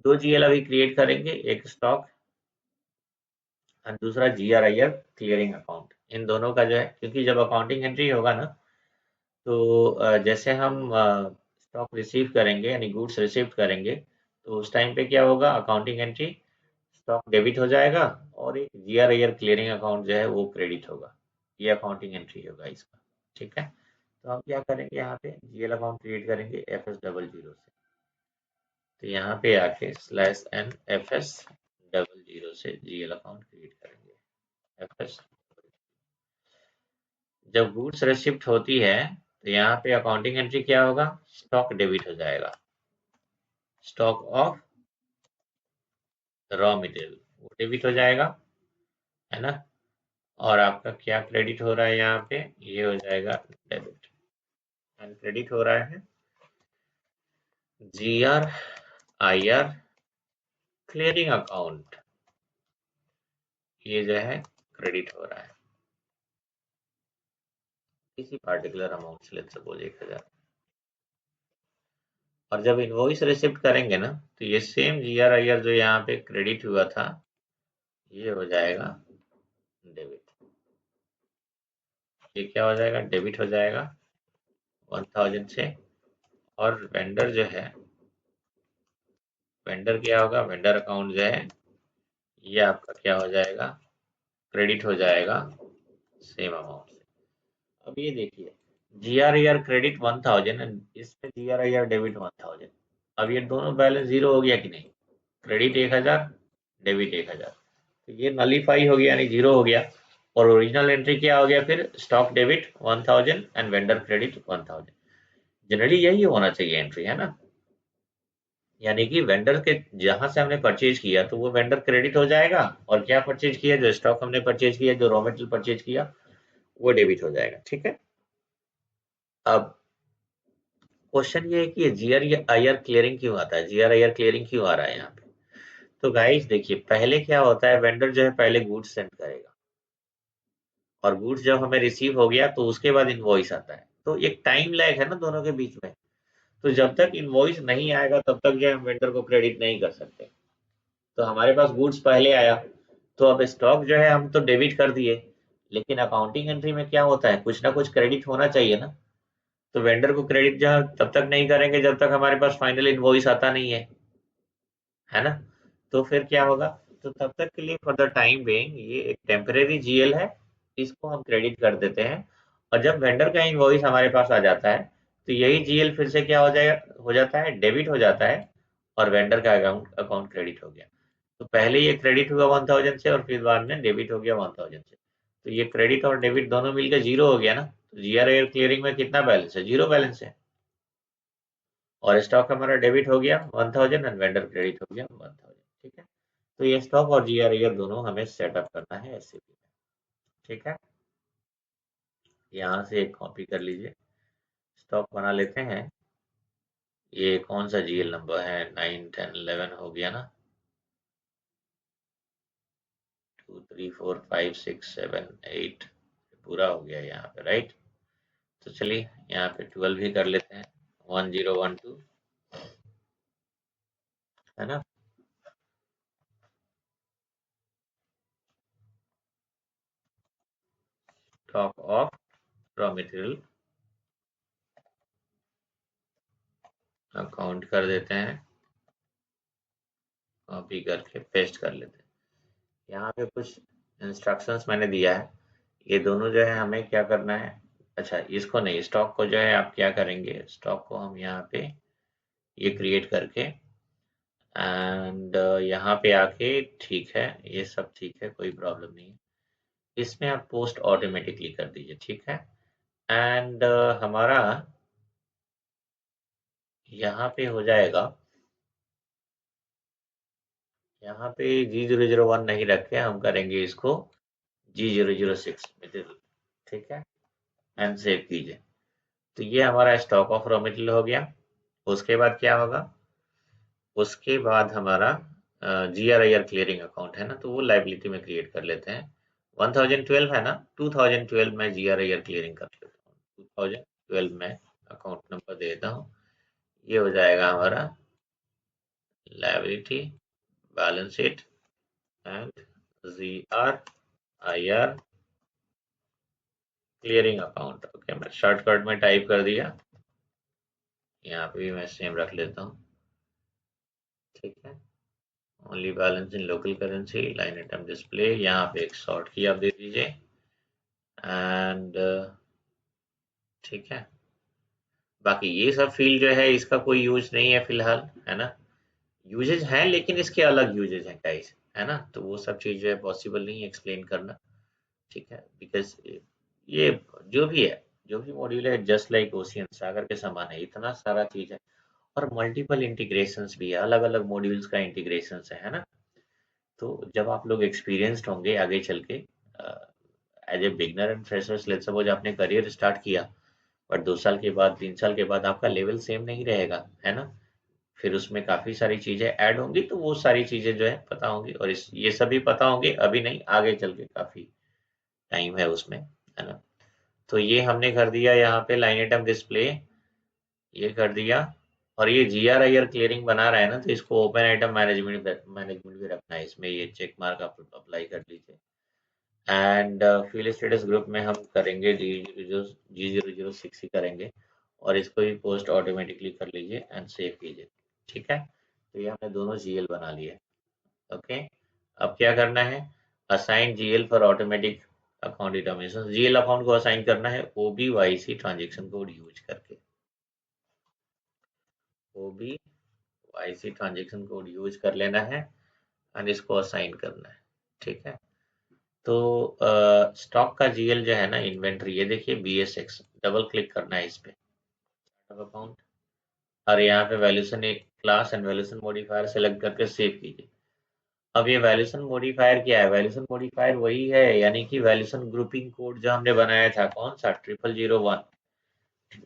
दो GL अभी क्रिएट करेंगे, एक स्टॉक और दूसरा GRIR क्लियरिंग अकाउंट। इन दोनों का जो है, क्योंकि जब अकाउंटिंग एंट्री होगा ना, तो जैसे हम स्टॉक रिसीव करेंगे यानी गुड्स रिसीव करेंगे, तो उस टाइम पे क्या होगा, अकाउंटिंग एंट्री स्टॉक डेबिट हो जाएगा और एक GRIR क्लियरिंग अकाउंट जो है वो क्रेडिट होगा। ये अकाउंटिंग एंट्री होगा इसका, ठीक है। तो हम क्या करेंगे, यहाँ पे जीएल अकाउंट क्रिएट करेंगे FS00 से। तो यहाँ पे आके /n FS00 से जीएल अकाउंट क्रिएट करेंगे FS। जब गुड्स रिसिप्ट होती है तो यहाँ पे अकाउंटिंग एंट्री क्या होगा, स्टॉक डेबिट हो जाएगा, स्टॉक ऑफ रॉ मटेरियल वो डेबिट हो जाएगा, है ना। और आपका क्या क्रेडिट हो रहा है यहाँ पे, ये हो जाएगा डेबिट। एंड क्रेडिट हो रहा है GR/IR क्लियरिंग अकाउंट, ये जो है क्रेडिट हो रहा है किसी पार्टिकुलर अमाउंट से, लेट्स सपोज 1000। और जब इनवॉइस रिसिप्ट करेंगे ना, तो ये सेम GR/IR जो यहाँ पे क्रेडिट हुआ था, ये हो जाएगा डेबिट। ये क्या हो जाएगा, डेबिट हो जाएगा 1000 से। और वेंडर जो है, वेंडर क्या होगा, वेंडर अकाउंट जो है ये आपका क्या हो जाएगा, क्रेडिट हो जाएगा सेम अमाउंट से। अब ये देखिए GR/IR क्रेडिट 1000 एंड इसमें GR/IR डेबिट 1000। अब ये दोनों बैलेंस जीरो हो गया कि नहीं, क्रेडिट 1000 डेबिट 1000, तो ये नलीफाई हो गया यानी जीरो हो गया। और ओरिजिनल एंट्री क्या हो गया फिर, stock debit 1000 and vendor credit 1000। Generally यही होना चाहिए एंट्री, है ना। यानी कि वेंडर के जहां से हमने परचेज किया तो वो वेंडर क्रेडिट हो जाएगा, और क्या परचेज किया, जो स्टॉक हमने परचेज किया, जो रॉ मटेरियल परचेज किया, वो डेबिट हो जाएगा। ठीक है। अब क्वेश्चन ये है कि GR/IR क्लियरिंग क्यों आता है, GR/IR क्लियरिंग क्यों आ रहा है यहाँ पे। तो गाइस देखिए, पहले क्या होता है, वेंडर जो है पहले गुड्स सेंड करेगा, और गुड्स जब हमें रिसीव हो गया तो उसके बाद इनवॉइस आता है, तो एक टाइम लैग है ना दोनों के बीच में। तो जब तक इनवॉइस नहीं आएगा तब तक जो है हम वेंडर को क्रेडिट नहीं कर सकते। तो हमारे पास गुड्स पहले आया, तो अब स्टॉक जो है हम तो डेबिट कर दिए, लेकिन अकाउंटिंग एंट्री में क्या होता है, कुछ ना कुछ क्रेडिट होना चाहिए ना। तो वेंडर को क्रेडिट जो है तब तक नहीं करेंगे जब तक हमारे पास फाइनल इनवॉइस आता नहीं है ना। तो फिर क्या होगा, तो तब तक के लिए फॉर द टाइम बेइंग ये एक टेम्परेरी जीएल है, इसको हम क्रेडिट कर देते हैं। और जब वेंडर का इनवॉइस हमारे पास आ जाता है तो यही जीएल फिर से क्या हो जाएगा, हो जाता है डेबिट हो जाता है, और वेंडर का अकाउंट अकाउंट क्रेडिट हो गया। तो पहले ये क्रेडिट हुआ 1000 से, और फिर बाद में डेबिट हो गया 1000 से। तो ये क्रेडिट और डेबिट दोनों मिलकर जीरो हो गया ना। तो GR/IR क्लियरिंग में कितना बैलेंस है, जीरो बैलेंस है। और स्टॉक हमारा डेबिट हो गया 1000 एंड वेंडर क्रेडिट हो गया 1000। ठीक है। तो ये स्टॉक और GR/IR दोनों हमें सेटअप करना है SAP में। ठीक है। यहाँ से एक कॉपी कर लीजिए, स्टॉक बना लेते हैं। ये कौन सा GL नंबर है, 9 10 11 हो गया ना, 2 3 4 5 6 7 8 पूरा हो गया यहाँ पे, राइट। तो चलिए यहाँ पे 12 भी कर लेते हैं, 1012, है ना। Stock of raw material account कर देते हैं, कॉपी करके पेस्ट कर लेते हैं। यहाँ पे कुछ इंस्ट्रक्शंस मैंने दिया है, ये दोनों जो है हमें क्या करना है। अच्छा, इसको नहीं, स्टॉक को जो है आप क्या करेंगे, स्टॉक को हम यहाँ पे ये क्रिएट करके एंड यहाँ पे आके, ठीक है ये सब ठीक है, कोई प्रॉब्लम नहीं है। इसमें आप पोस्ट ऑटोमेटिकली कर दीजिए, ठीक है। एंड हमारा यहाँ पे हो जाएगा, यहाँ पे G001 नहीं रखे, हम करेंगे इसको G006 मटेरियल। ठीक है। एंड सेव कीजिए। तो ये हमारा स्टॉक ऑफ रॉ मटेरियल हो गया। उसके बाद क्या होगा, उसके बाद हमारा GR/IR क्लियरिंग अकाउंट है ना, तो वो लाइबिलिटी में क्रिएट कर लेते हैं। 1012 है ना, 2012 में GR/IR क्लियरिंग कर लेता हूँ, 2012 में अकाउंट नंबर दे देता हूँ। ये हो जाएगा हमारा liability, balance sheet and GR/IR clearing account. Okay, मैं शॉर्टकट में टाइप कर दिया, यहाँ पे भी मैं सेम रख लेता हूँ। ठीक है। ओनली बैलेंस इन local currency, line item display, यहाँ पे एक शॉर्ट की आप दे दीजिए एंड ठीक है। बाकी ये सब फील्ड जो है इसका कोई यूज नहीं है फिलहाल, है ना। यूजेज हैं लेकिन इसके अलग यूजेज हैं गाइस, है ना। तो वो सब चीज जो है पॉसिबल नहीं है एक्सप्लेन करना, ठीक है। बिकॉज ये जो भी है, जो भी मॉड्यूल है जस्ट लाइक ओशियन, सागर के समान है, इतना सारा चीज है। और मल्टीपल इंटीग्रेशंस भी है, अलग अलग मॉड्यूल्स का इंटीग्रेशंस है ना। तो जब आप लोग एक्सपीरियंस्ड होंगे आगे चल के, as a beginner and freshers, let's suppose आपने करियर स्टार्ट किया, बट 2 साल के बाद 3 साल के बाद आपका लेवल सेम नहीं रहेगा, है ना। फिर उसमें काफी सारी चीजें ऐड होंगी, तो वो सारी चीजें जो है पता होंगी, और इस ये सभी पता होंगे, अभी नहीं आगे चल के काफी टाइम है उसमें, है ना। तो ये हमने कर दिया यहाँ पे लाइन आइटम डिस्प्ले, ये कर दिया। और ये GRIR क्लियरिंग बना रहा है ना, तो इसको ओपन आइटम मैनेजमेंट मैनेजमेंट भी रखना है इसमें, ये चेक मार्क आप अप्लाई कर लीजिए। एंड फील्ड स्टेटस ग्रुप में हम करेंगे G006 ही करेंगे, और इसको भी पोस्ट ऑटोमेटिकली कर लीजिए एंड सेव कीजिए, ठीक है। तो ये हमने दोनों GL बना लिए, ओके। अब क्या करना है, assign GL for automatic account determination, GL account को असाइन करना है OBYC ट्रांजेक्शन कोड यूज करके, OBYC ट्रांजेक्शन कोड यूज कर लेना है एंड इसको असाइन करना है, ठीक है। तो स्टॉक का GL जो है ना, इन्वेंट्री, ये देखिए BSX, डबल क्लिक करना है इस पे अकाउंट, और यहाँ पे वैल्यूशन एक class and valuation modifier select करके सेव कीजिए। अब ये वैल्यूशन मॉडिफायर क्या है, वैल्यूशन मॉडिफायर वही है, यानी कि वैल्यूशन ग्रुपिंग कोड जो हमने बनाया था, कौन सा 0001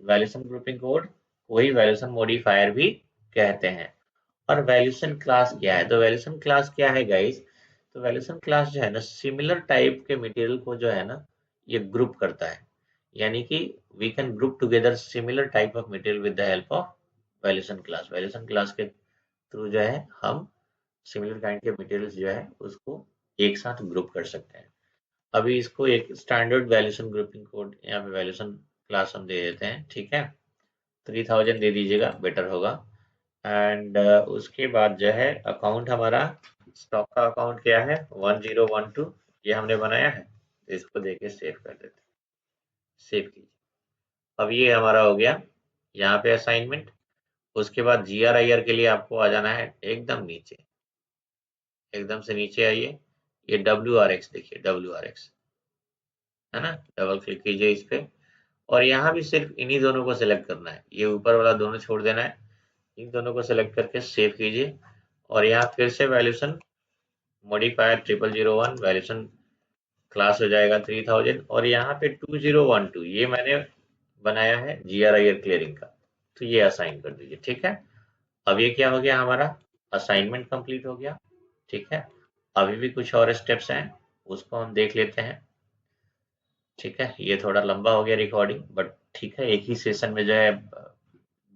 वैल्यूशन ग्रुपिंग कोड, वही वैल्यूशन मॉडिफायर भी कहते हैं। और वैल्यूशन क्लास क्या है, तो वैल्यूशन क्लास क्या है गाइस, तो वैल्यूशन क्लास जो है ना, सिमिलर टाइप के मटेरियल को जो है ना, ये ग्रुप करता है। यानी कि we can group together similar type of material with the help of valuation class. Valuation class के थ्रू जो है हम सिमिलर काइंड के मटेरियल्स जो है उसको एक साथ ग्रुप कर सकते हैं। अभी इसको एक स्टैंडर्ड वैल्यूशन ग्रुपिंग कोड यहाँ पे वैल्यूशन क्लास हम दे देते हैं, ठीक है। 3000 दे दीजिएगा, बेटर होगा। एंड उसके बाद जो है अकाउंट हमारा, स्टॉक का अकाउंट क्या है 1012, ये हमने बनाया है, तो इसको देके सेव कर देते हैं, सेव कीजिए। अब ये हमारा हो गया यहाँ पे असाइनमेंट। उसके बाद GRIR के लिए आपको आ जाना है एकदम नीचे, एकदम से नीचे आइए, ये WRX देखिए, WRX, है ना। डबल क्लिक कीजिए इस पे, और यहाँ भी सिर्फ इन्हीं दोनों को सिलेक्ट करना है, ये ऊपर वाला दोनों छोड़ देना है, इन दोनों को सिलेक्ट करके सेव कीजिए। और यहाँ फिर से वैल्यूशन मॉडिफायर 0001 वैल्यूशन क्लास हो जाएगा 3000, और यहाँ पे 2012 ये मैंने बनाया है GRIR क्लियरिंग का, तो ये असाइन कर दीजिए, ठीक है। अब ये क्या हो गया, हमारा असाइनमेंट कंप्लीट हो गया, ठीक है। अभी भी कुछ और स्टेप्स हैं, उसको हम देख लेते हैं, ठीक है। ये थोड़ा लंबा हो गया रिकॉर्डिंग, बट ठीक है, एक ही सेशन में जो है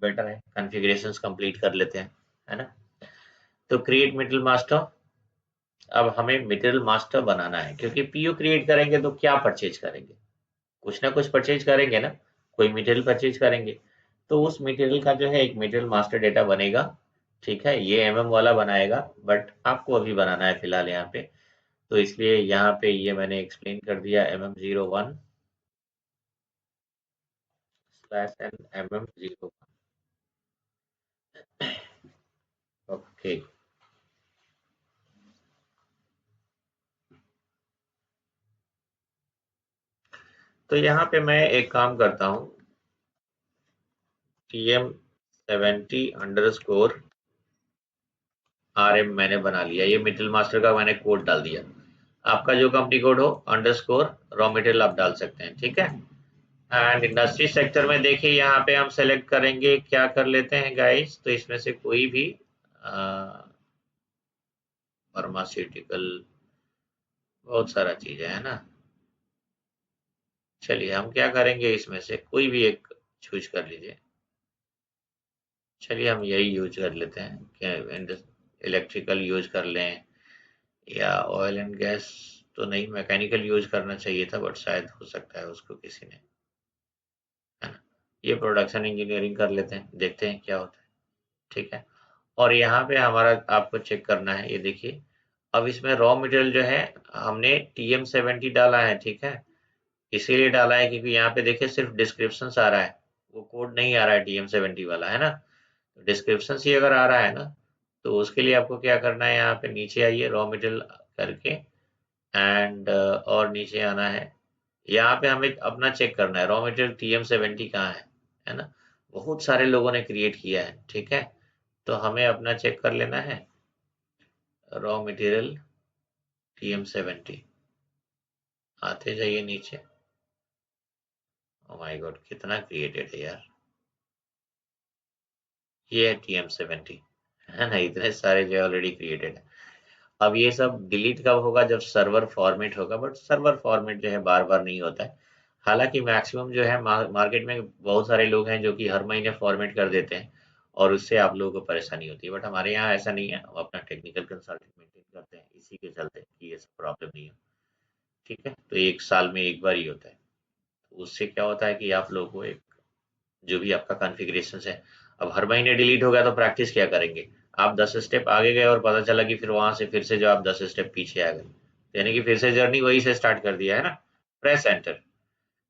बेटर है, कॉन्फ़िगरेशंस कंप्लीट कर लेते हैं, है ना। तो क्रिएट मटेरियल मास्टर, अब हमें मटेरियल मास्टर बनाना है, क्योंकि PO क्रिएट करेंगे तो क्या परचेज करेंगे, कुछ ना कुछ परचेज करेंगे ना, कोई मटेरियल परचेज करेंगे। तो उस मटेरियल का जो है एक मटेरियल मास्टर डेटा बनेगा, ठीक है। ये वाला बनाएगा, बट आपको अभी बनाना है फिलहाल यहाँ पे, तो इसलिए यहाँ पे ये मैंने एक्सप्लेन कर दिया MM01/N ओके। तो यहाँ पे मैं एक काम करता हूँ, TM70_RM मैंने बना लिया, ये मटेरियल मास्टर का मैंने कोड डाल दिया। आपका जो कंपनी कोड हो अंडरस्कोर रॉ मटेरियल आप डाल सकते हैं, ठीक है। एंड इंडस्ट्री सेक्टर में देखिए, यहाँ पे हम सेलेक्ट करेंगे, क्या कर लेते हैं गाइस, तो इसमें से कोई भी फार्मास्यूटिकल, बहुत सारा चीज है ना। चलिए हम क्या करेंगे, इसमें से कोई भी एक चूज कर लीजिए। चलिए हम यही यूज कर लेते हैं, क्या इलेक्ट्रिकल यूज कर लें, या ऑयल एंड गैस तो नहीं, मैकेनिकल यूज करना चाहिए था, बट शायद हो सकता है उसको किसी ने, है ना। ये प्रोडक्शन इंजीनियरिंग कर लेते हैं, देखते हैं क्या होता है, ठीक है। और यहाँ पे हमारा आपको चेक करना है, ये देखिए। अब इसमें रॉ मटेरियल जो है हमने TM70 डाला है, ठीक है। इसीलिए डाला है क्योंकि यहाँ पे देखिए सिर्फ डिस्क्रिप्शन आ रहा है, वो कोड नहीं आ रहा है TM70 वाला, है ना। तो डिस्क्रिप्शन ही अगर आ रहा है ना, तो उसके लिए आपको क्या करना है, यहाँ पे नीचे आइए रॉ मटेरियल करके, एंड और नीचे आना है। यहाँ पे हमें अपना चेक करना है रॉ मटेरियल TM70 कहाँ है ना। बहुत सारे लोगों ने क्रिएट किया है, ठीक है। तो हमें अपना चेक कर लेना है रॉ मटेरियल TM70। आते जाइए नीचे। ओ माय गॉड, कितना क्रिएटेड है यार। ये है TM70, है ना। इतने सारे जो ऑलरेडी क्रिएटेड है। अब ये सब डिलीट कब होगा, जब सर्वर फॉर्मेट होगा, बट सर्वर फॉर्मेट जो है बार बार नहीं होता है। हालांकि मैक्सिमम जो है मार्केट में बहुत सारे लोग हैं जो कि हर महीने फॉर्मेट कर देते हैं, और उससे आप लोगों को परेशानी होती है। बट हमारे यहाँ ऐसा नहीं है, हम अपना टेक्निकल कंसल्टेंट मेंटेन करते हैं इसी के चलते कि ये सब प्रॉब्लम नहीं है। ठीक है, तो एक साल में एक बार ही होता है। तो उससे क्या होता है कि आप लोगों को एक, जो भी आपका कॉन्फ़िगरेशन है, अब हर महीने डिलीट हो गया तो प्रैक्टिस क्या करेंगे। आप 10 स्टेप आगे गए और पता चला कि फिर वहां से फिर से जो आप 10 स्टेप पीछे आ गए, यानी कि फिर से जर्नी वही से स्टार्ट कर दिया, है ना। Press enter.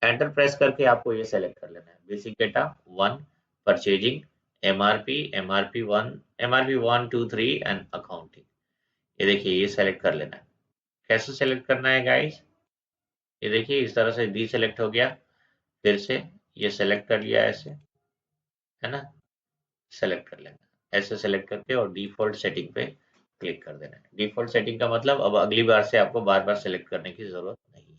एंटर प्रेस करके आपको ये सेलेक्ट कर लेना है, basic data 1, purchasing, MRP, MRP 1, MRP 1 2 3 and accounting. ये देखिए, ये सेलेक्ट कर लेना है। कैसे सेलेक्ट करना है गाइस, ये देखिए इस तरह से डी सेलेक्ट हो गया, फिर से ये सेलेक्ट कर लिया ऐसे, है ना। सेलेक्ट कर लेना ऐसे, सेलेक्ट करके और डिफ़ॉल्ट सेटिंग पे क्लिक कर देना है। डिफ़ॉल्ट सेटिंग का मतलब अब अगली बार से आपको बार-बार सेलेक्ट करने की ज़रूरत नहीं है।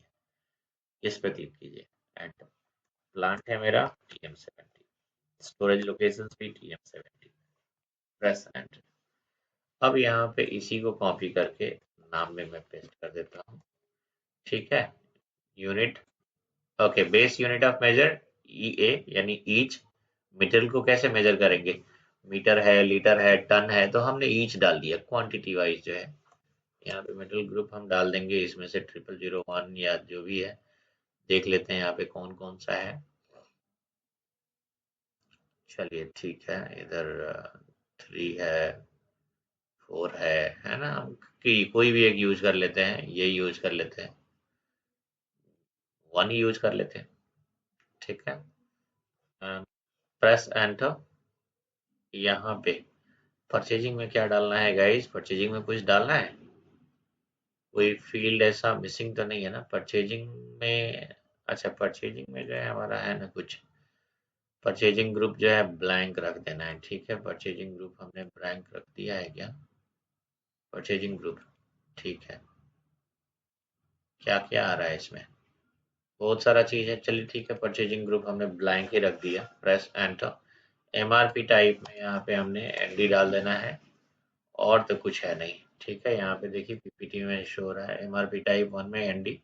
इस पे क्लिक कीजिए, एंटर। प्लांट है मेरा TM70, स्टोरेज लोकेशंस भी TM70, प्रेस एंटर। अब यहाँ पे इसी को कॉपी करके नाम में मैं पेस्ट कर देता हूँ, ठीक है। Unit, okay, base unit of measure EA, यानी ईच। मीटर को कैसे मेजर करेंगे, मीटर है, लीटर है, टन है, तो हमने ईच डाल दिया क्वांटिटी वाइज जो है। यहाँ पे मेटल ग्रुप हम डाल देंगे इसमें से 0001 या जो भी है। देख लेते हैं यहाँ पे कौन कौन सा है। चलिए ठीक है, इधर 3 है, 4 है ना। हम कोई भी एक यूज कर लेते हैं, ये यूज कर लेते हैं, 1 यूज कर लेते हैं, ठीक है। Press enter. यहाँ पे परचेजिंग में क्या डालना है गाइस, परचेजिंग में कुछ डालना है, कोई फील्ड ऐसा मिसिंग तो नहीं है ना परचेजिंग में। अच्छा, परचेजिंग में जो है हमारा है ना कुछ, परचेजिंग ग्रुप जो है ब्लैंक रख देना है, ठीक है। परचेजिंग ग्रुप हमने ब्लैंक रख दिया है क्या, परचेजिंग ग्रुप, ठीक है। क्या क्या आ रहा है इसमें, बहुत सारा चीज है, चलिए ठीक है। परचेजिंग ग्रुप हमने ब्लैंक ही रख दिया, प्रेस एंटर। एमआरपी टाइप में यहाँ पे हमने एनडी डाल देना है, और तो कुछ है नहीं, ठीक है। यहाँ पे देखिए पीपीटी में शो हो रहा है एमआरपी टाइप 1 में एनडी,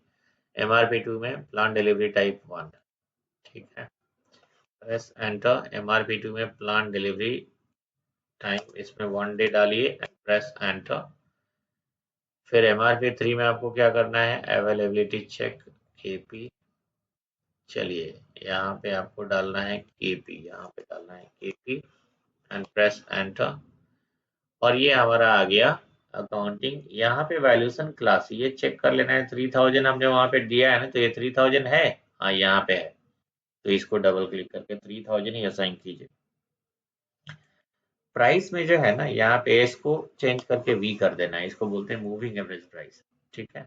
एमआरपी 2 में प्लान डिलीवरी टाइप 1, ठीक है। Press enter. एमआरपी 2 में प्लान डिलीवरी टाइम, इसमें 1 डे डालिए, प्रेस एंटर। फिर एमआरपी 3 में आपको क्या करना है, अवेलेबिलिटी चेक केपी। चलिए, यहाँ पे आपको डालना है केपी, यहाँ पे डालना है केपी एंड प्रेस एंटर। और ये हमारा आ गया अकाउंटिंग। यहाँ पे वैल्यूएशन क्लास ये चेक कर लेना है, 3000 हमने वहाँ पे दिया है ना, तो ये 3000 है, हाँ यहाँ पे है। तो इसको डबल क्लिक करके 3000 ही असाइन कीजिए। प्राइस में जो है ना, यहाँ पे एस को चेंज करके वी कर देना है, इसको बोलते हैं मूविंग एवरेज प्राइस, ठीक है।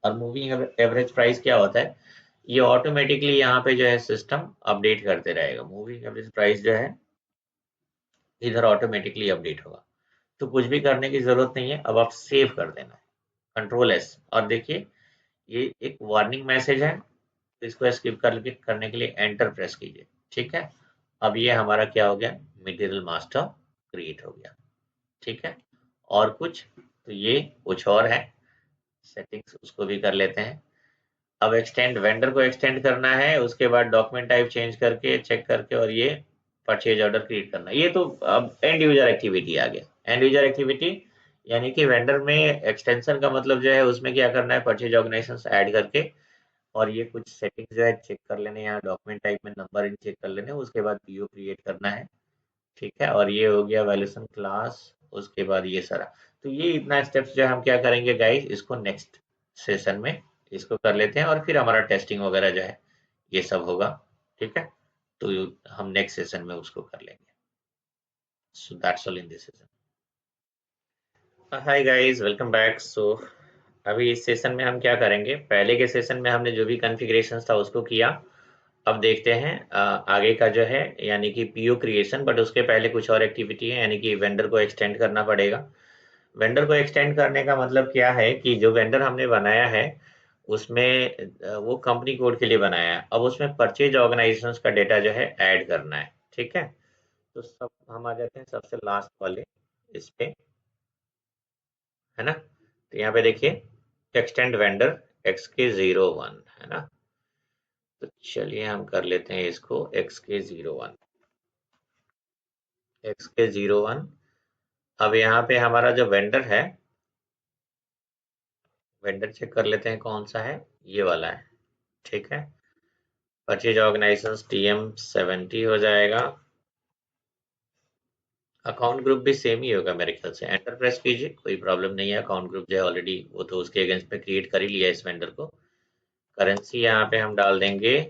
और मूविंग एवरेज प्राइस क्या होता है, ये ऑटोमेटिकली यहाँ पे जो है सिस्टम अपडेट करते रहेगा। मूविंग एवरेज प्राइस जो है इधर ऑटोमेटिकली अपडेट होगा, तो कुछ भी करने की जरूरत नहीं है। अब आप सेव कर देना है, कंट्रोल एस। और देखिए ये एक वार्निंग मैसेज है, तो इसको स्किप करने के लिए एंटर प्रेस कीजिए, ठीक है। अब ये हमारा क्या हो गया, मटेरियल मास्टर क्रिएट हो गया, ठीक है। और कुछ, तो ये कुछ और है सेटिंग्स, उसको भी कर लेते हैं। अब एक्सटेंड, वेंडर को एक्सटेंड करना है, उसके बाद डॉक्यूमेंट टाइप चेंज करके चेक करके, और ये परचेज ऑर्डर क्रिएट करना है। ये तो अब एंड यूजर एक्टिविटी आ गया। एंड यूजर एक्टिविटी यानी कि वेंडर में एक्सटेंशन का मतलब जो है उसमें क्या करना है, परचेज ऑर्गेनाइजेशन ऐड करके, और ये कुछ सेटिंग्स जो है चेक कर लेने, यहाँ डॉक्यूमेंट टाइप में नंबर इन चेक कर लेने, उसके बाद पीओ क्रिएट करना है, ठीक है। और ये हो गया वैल्यूएशन क्लास, उसके बाद ये सारा। तो ये इतना स्टेप्स जो हम क्या करेंगे गाइस, इसको नेक्स्ट सेशन में इसको कर लेते हैं, और फिर हमारा टेस्टिंग वगैरह जो है ये सब होगा, ठीक है। तो हम नेक्स्ट सेशन में उसको कर लेंगे। So that's all in this session. Hi guys, welcome back. So अभी इस सेशन में हम क्या करेंगे, पहले के सेशन में हमने जो भी कॉन्फ़िगरेशंस था उसको किया। अब देखते हैं आगे का जो है, यानी कि पीओ क्रिएशन। बट उसके पहले कुछ और एक्टिविटी है, यानी कि वेंडर को एक्सटेंड करना पड़ेगा। वेंडर को एक्सटेंड करने का मतलब क्या है कि जो वेंडर हमने बनाया है उसमें वो कंपनी कोड के लिए बनाया है। अब उसमें परचेज ऑर्गेनाइजेशंस का डेटा जो है ऐड करना है। ठीक है, तो सब हम आ जाते हैं सबसे लास्ट वाले इस पे, है ना। तो यहाँ पे देखिए, एक्सटेंड वेंडर XK01, है ना। तो चलिए हम कर लेते हैं इसको XK01। XK01। अब यहाँ पे हमारा जो वेंडर है, वेंडर चेक कर लेते हैं कौन सा है, ये वाला है। ठीक है, परचेज ऑर्गेनाइजेशंस TM70 हो जाएगा। अकाउंट ग्रुप भी सेम ही होगा मेरे ख्याल से। एंटर प्रेस कीजिए, कोई प्रॉब्लम नहीं है। अकाउंट ग्रुप जो है ऑलरेडी वो तो उसके अगेंस्ट में क्रिएट कर ही लिया इस वेंडर को। करेंसी यहाँ पे हम डाल देंगे,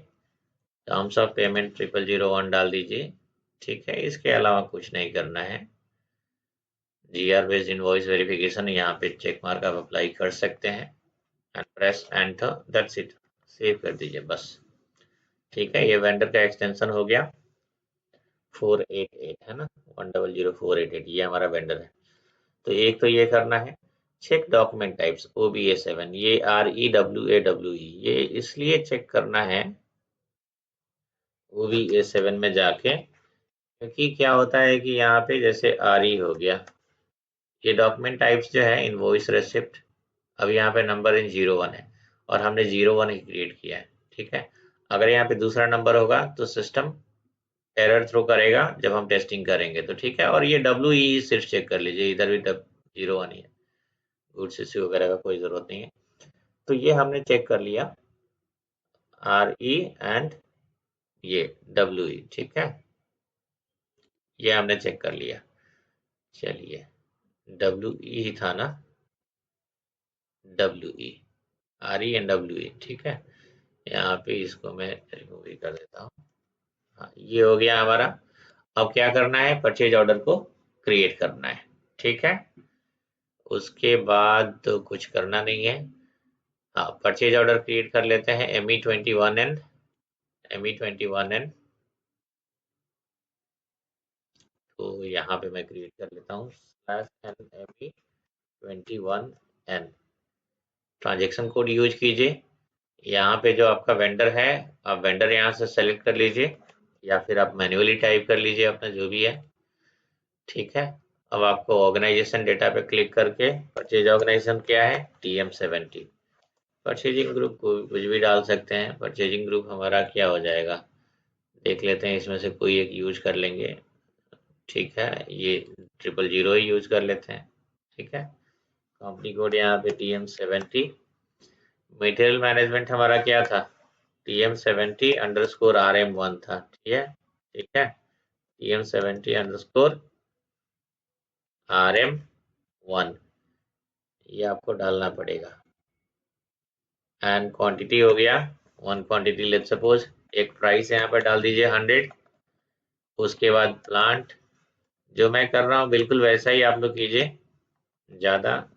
टर्म्स ऑफ पेमेंट 0001 डाल दीजिए। ठीक है, इसके अलावा कुछ नहीं करना है। GR बेस्ड इनवॉइस वेरिफिकेशन, यहाँ पे चेक मार्क आप अप्लाई कर सकते हैं and press enter, that's it. Save कर दीजिए बस। ठीक है, ये वेंडर का एक्सटेंशन हो गया 488, है ना। 100488 ये हमारा वेंडर है। तो एक तो ये करना है। चेक डॉक्यूमेंट टाइप्स OBA7, ये REWAWE, ये इसलिए चेक करना है OBA7 में जाके, क्योंकि क्या होता है कि यहाँ पे जैसे RE हो गया, ये डॉक्यूमेंट टाइप्स जो है इनवॉइस रेसिप्ट, अब यहाँ पे नंबर इन 01 है और हमने 01 ही क्रिएट किया है। ठीक है, अगर यहाँ पे दूसरा नंबर होगा तो सिस्टम एरर थ्रो करेगा जब हम टेस्टिंग करेंगे। तो ठीक है, और ये WE सिर्फ चेक कर लीजिए, इधर भी 01 ही है, गुड्स इश्यू वगैरह का कोई ज़रूरत नहीं है। तो ये हमने चेक कर लिया, RE एंड ये WE। ठीक है, ये हमने चेक कर लिया। चलिए, WE ही था ना, WE, RE एंड WE। ठीक है, यहाँ पे इसको मैं रिमूव ही कर देता हूँ। हाँ, ये हो गया हमारा। अब क्या करना है, परचेज ऑर्डर को क्रिएट करना है। ठीक है, उसके बाद तो कुछ करना नहीं है। हाँ, परचेज ऑर्डर क्रिएट कर लेते हैं ME21N। ME21N, तो यहाँ पे मैं क्रिएट कर लेता हूँ /N ME21N। Transaction code use कीजिए। यहाँ पे जो आपका वेंडर है, आप वेंडर यहाँ से सेलेक्ट कर लीजिए या फिर आप मैन्युअली टाइप कर लीजिए अपना जो भी है। ठीक है, अब आपको ऑर्गेनाइजेशन डेटा पे क्लिक करके, परचेज ऑर्गेनाइजेशन क्या है, TM70। परचेजिंग ग्रुप को कुछ भी डाल सकते हैं। परचेजिंग ग्रुप हमारा क्या हो जाएगा, देख लेते हैं, इसमें से कोई एक यूज कर लेंगे। ठीक है, ये 000 ही यूज कर लेते हैं। ठीक है, कंपनी कोड यहाँ पे TM70। मटेरियल मैनेजमेंट हमारा क्या था, TM70_RM1 था। ठीक है, ठीक है, TM70_RM1 ये आपको डालना पड़ेगा। एंड क्वांटिटी हो गया 1 क्वांटिटी, लेट सपोज। एक प्राइस यहाँ पर डाल दीजिए 100। उसके बाद प्लांट, जो मैं कर रहा हूँ बिल्कुल वैसा ही आप लोग कीजिए, ज़्यादा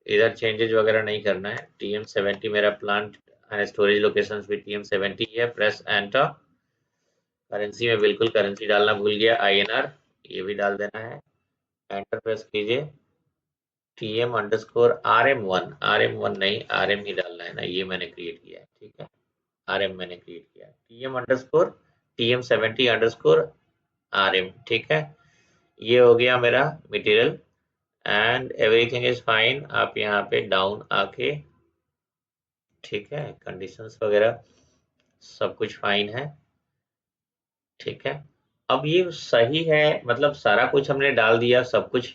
इधर चेंजेज वगैरह नहीं करना है। TM70 मेरा प्लांट एंड स्टोरेज लोकेशन भी TM70 है। Press enter. करेंसी में बिल्कुल करेंसी डालना भूल गया, INR, ये भी डाल देना है। एंटर प्रेस कीजिए। TM_RM1, RM1 नहीं, RM ही डालना है ना, ये मैंने क्रिएट किया है। ठीक है, RM मैंने क्रिएट किया है। TM70_RM। ठीक है, ये हो गया मेरा material and everything is fine. आप यहाँ पे डाउन आके, ठीक है, कंडीशंस वगैरह सब कुछ फाइन है। ठीक है, अब ये सही है, मतलब सारा कुछ हमने डाल दिया, सब कुछ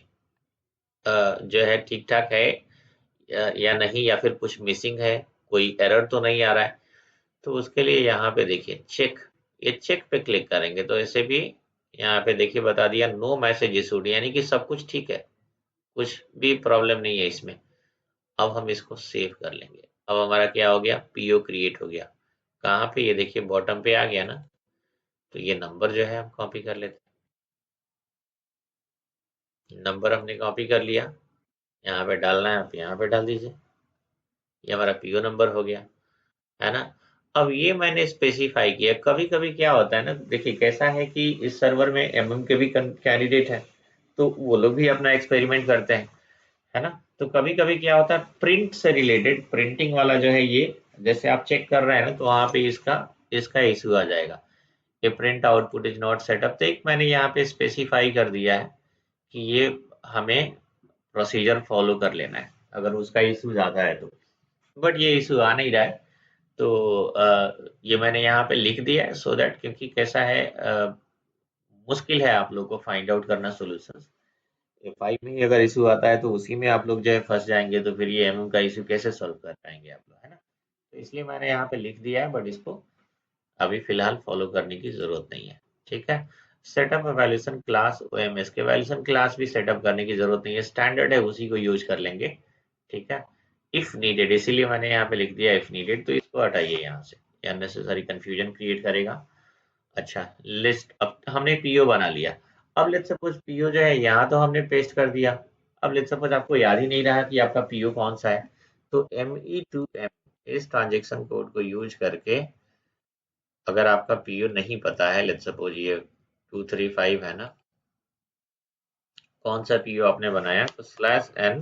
जो है ठीक ठाक है या नहीं, या फिर कुछ मिसिंग है, कोई एरर तो नहीं आ रहा है। तो उसके लिए यहाँ पे देखिए चेक, ये चेक पे क्लिक करेंगे तो ऐसे भी यहाँ पे देखिए बता दिया नो मैसेज इशूड, यानी कि सब कुछ ठीक है, कुछ भी प्रॉब्लम नहीं है इसमें। अब हम इसको सेव कर लेंगे। अब हमारा क्या हो गया, पीओ क्रिएट हो गया। कहाँ पे, ये देखिए बॉटम पे आ गया ना। तो ये नंबर जो है हम कॉपी कर लेते हैं। नंबर हमने कॉपी कर लिया, यहाँ पे डालना है, आप यहाँ पे डाल दीजिए। ये हमारा पीओ नंबर हो गया, है ना। अब ये मैंने स्पेसिफाई किया। कभी कभी क्या होता है ना, देखिए कैसा है कि इस सर्वर में एमएम के भी कैंडिडेट हैं, तो वो लोग भी अपना एक्सपेरिमेंट करते हैं, है ना। तो कभी कभी क्या होता है, प्रिंट से रिलेटेड, प्रिंटिंग वाला जो है ये, जैसे आप चेक कर रहे हैं ना, तो वहां पे इसका इसका इशू आ जाएगा कि print output is not set up. तो एक मैंने यहाँ पे स्पेसिफाई कर दिया है कि ये हमें प्रोसीजर फॉलो कर लेना है अगर उसका इशू ज्यादा है तो। बट ये इशू आ नहीं रहा है, तो ये मैंने यहाँ पे लिख दिया है सो दैट, क्योंकि कैसा है, मुश्किल है आप लोग को फाइंड आउट करना सोल्यूशन। फाइव में ही अगर इशू आता है तो उसी में आप लोग जो है फंस जाएंगे, तो फिर ये एमएम का इशू कैसे सॉल्व कर पाएंगे आप लोग, है ना। तो इसलिए मैंने यहाँ पे लिख दिया है, बट इसको अभी फिलहाल फॉलो करने की जरूरत नहीं है। ठीक है। सेटअप वैल्यूएशन क्लास, ओएमएस के वैल्यूएशन क्लास भी सेटअप करने की जरूरत नहीं है, स्टैंडर्ड है, उसी को यूज कर लेंगे। ठीक है। इफ नीडेड, इसीलिए मैंने यहाँ पे लिख दिया इफ नीडेड, तो इसको हटाइए यहाँ से, ये अननेसेसरी कंफ्यूजन क्रिएट करेगा। अच्छा, लिस्ट, अब हमने पीओ बना लिया। अब लेट्स सपोज पीओ जो है यहाँ तो हमने पेस्ट कर दिया। अब लेट्स सपोज आपको याद ही नहीं रहा कि आपका पीओ कौन सा है, तो ME2M इस ट्रांजेक्शन कोड को यूज करके, अगर आपका पीओ नहीं पता है, लेट्स सपोज ये 235 है ना, कौन सा पीओ आपने बनाया, तो /n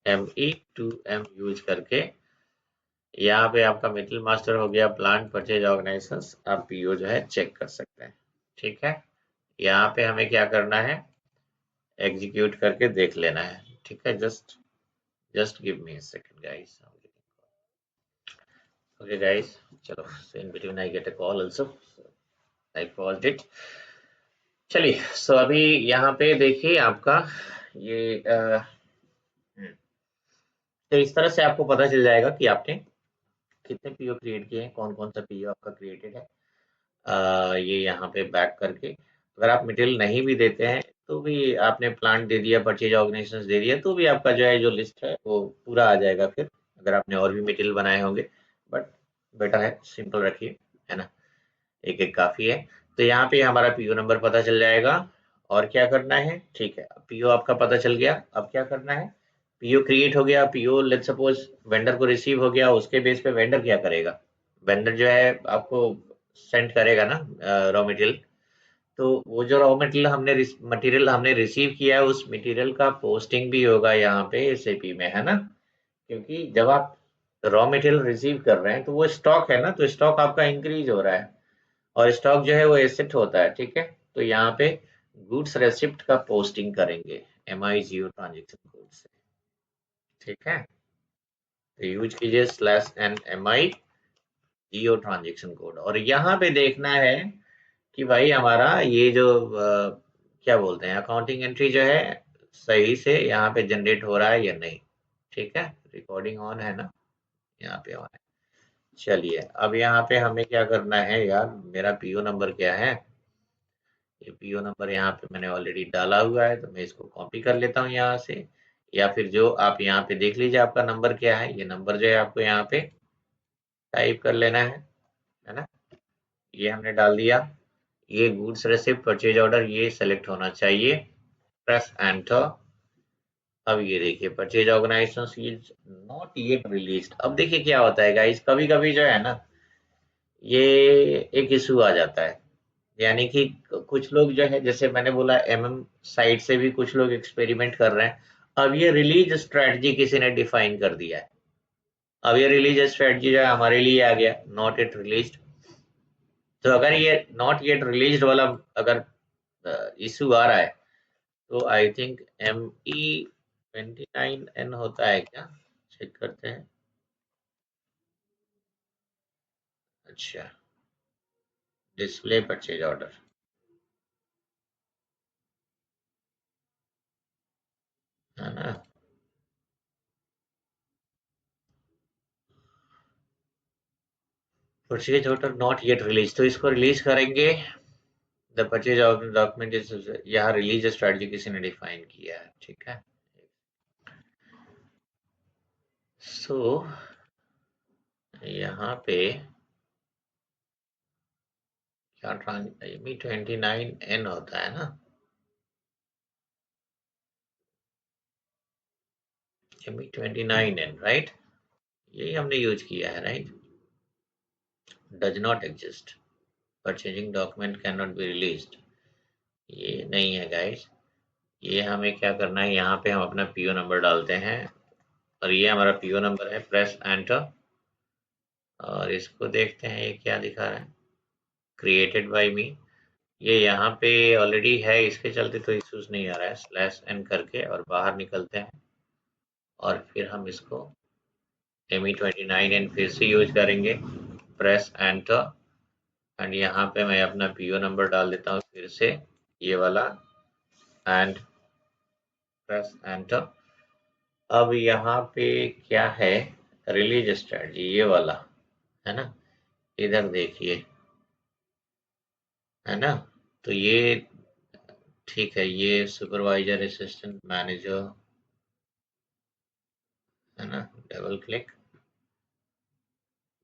ME2M यूज करके यहाँ पे आपका मिडिल मास्टर हो गया प्लांट परचेज ऑर्गेनाइजेशंस, आप पीओ जो है चेक कर सकते हैं। ठीक है। यहाँ पे हमें क्या करना है, एग्जीक्यूट करके देख लेना है। ठीक है, just just give me a second guys. Okay guys, चलो, in between I get a call also, I paused it. चलिए, सो अभी यहाँ पे देखिए आपका ये तो इस तरह से आपको पता चल जाएगा कि आपने कितने पीओ क्रिएट किए हैं, कौन कौन सा पीओ आपका क्रिएटेड है। ये यहाँ पे बैक करके, अगर आप मटेरियल नहीं भी देते हैं तो भी, आपने प्लांट दे दिया, परचेज ऑर्गेनाइजेशन दे दिया, तो भी आपका जो है जो लिस्ट है वो पूरा आ जाएगा फिर, अगर आपने और भी मटेरियल बनाए होंगे। बट बेटर है सिंपल रखिए, है ना, एक एक काफी है। तो यहाँ पे हमारा पीओ नंबर पता चल जाएगा। और क्या करना है, ठीक है, पीओ आपका पता चल गया, अब क्या करना है, पीओ क्रिएट हो गया, पीओ लेट्स सपोज वेंडर को रिसीव हो गया, उसके बेस पे वेंडर क्या करेगा, वेंडर जो है आपको सेंड करेगा ना रॉ मटेरियल। तो वो जो रॉ मटेरियल हमने रिसीव किया है, उस मटेरियल का पोस्टिंग भी होगा यहाँ पे एसएपी में, है ना। क्योंकि जब आप रॉ मटेरियल रिसीव कर रहे हैं तो वो स्टॉक है ना, तो स्टॉक आपका इंक्रीज हो रहा है, और स्टॉक जो है वो एसेट होता है। ठीक है। तो यहाँ पे गुड्स रेसिप्ट का पोस्टिंग करेंगे MI0 ट्रांजेक्शन कोड से। ठीक है। तो यूज कीजिए /n MI0 ट्रांजेक्शन कोड, और यहाँ पे देखना है कि भाई हमारा ये जो क्या बोलते हैं, अकाउंटिंग एंट्री जो है सही से यहाँ पे जनरेट हो रहा है या नहीं। ठीक है। रिकॉर्डिंग ऑन है ना, यहाँ पे ऑन है। चलिए, अब यहाँ पे हमें क्या करना है यार, मेरा पीओ नंबर क्या है, ये पीओ नंबर यहाँ पे मैंने ऑलरेडी डाला हुआ है, तो मैं इसको कॉपी कर लेता हूँ यहाँ से। या फिर जो आप यहाँ पे देख लीजिए आपका नंबर क्या है, ये नंबर जो है आपको यहाँ पे टाइप कर लेना है ना। ये हमने डाल दिया। ये गुड्स रेसिप्ट परचेज ऑर्डर ये सेलेक्ट होना चाहिए, प्रेस एंटर। अब ये देखिए purchase organisation is not yet released. अब देखिए क्या होता है गाइस, कभी कभी जो है ना, ये एक इशू आ जाता है, यानी कि कुछ लोग जो है, जैसे मैंने बोला एमएम साइड से भी कुछ लोग एक्सपेरिमेंट कर रहे हैं। अब ये रिलीज स्ट्रेटजी किसी ने डिफाइन कर दिया है, अब ये रिलीज स्ट्रेटजी जो है हमारे लिए आ गया नॉट येट रिलीज्ड। तो अगर ये नॉट येट रिलीज्ड वाला अगर इशू आ रहा है, तो आई थिंक ME29N होता है क्या, चेक करते हैं। अच्छा, डिस्प्ले परचेज ऑर्डर, है ना। Purchase order not yet release, तो इसको रिलीज करेंगे। The purchase of document is, यहाँ रिलीज स्ट्रेटजी किसी ने डिफाइन किया है। ठीक है। सो यहाँ पे क्या ME29N होता है ना, ME29N, राइट? यही हमने यूज किया है, right? Does not exist, purchasing document can not be released, ये नहीं है गाइस। ये हमें क्या करना है, यहाँ पे हम अपना पीओ नंबर डालते हैं और ये हमारा पीओ नंबर है, प्रेस एंटर और इसको देखते हैं ये क्या दिखा रहा है, क्रिएटेड बाय मी। ये यहाँ पे ऑलरेडी है, इसके चलते तो इश्यूज नहीं आ रहा है। स्लैश एन करके और बाहर निकलते हैं और फिर हम इसको ME29N फिर से यूज करेंगे, प्रेस एंटर एंड यहाँ पे मैं अपना पीओ नंबर डाल देता हूँ फिर से, ये वाला, एंड प्रेस एंटर। अब यहाँ पे क्या है, रिलीज स्ट्रेटजी, ये वाला है ना, इधर देखिए, है ना? तो ये ठीक है, ये सुपरवाइजर असिस्टेंट मैनेजर है ना, डबल क्लिक,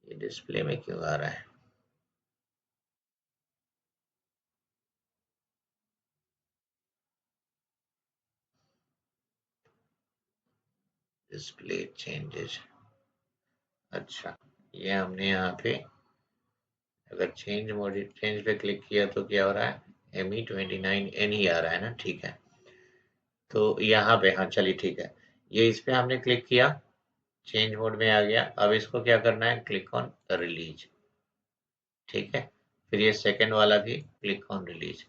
ये डिस्प्ले में क्यों आ रहा है? डिस्प्ले चेंजेस, अच्छा, ये हमने यहाँ पे अगर चेंज पे क्लिक किया तो क्या हो रहा है, ME29N ही आ रहा है ना, ठीक है। तो यहाँ पे हाँ चलिए ठीक है, ये इस पे हमने क्लिक किया, चेंज मोड में आ गया। अब इसको क्या करना है, क्लिक ऑन रिलीज, ठीक है। फिर ये सेकंड वाला भी क्लिक ऑन रिलीज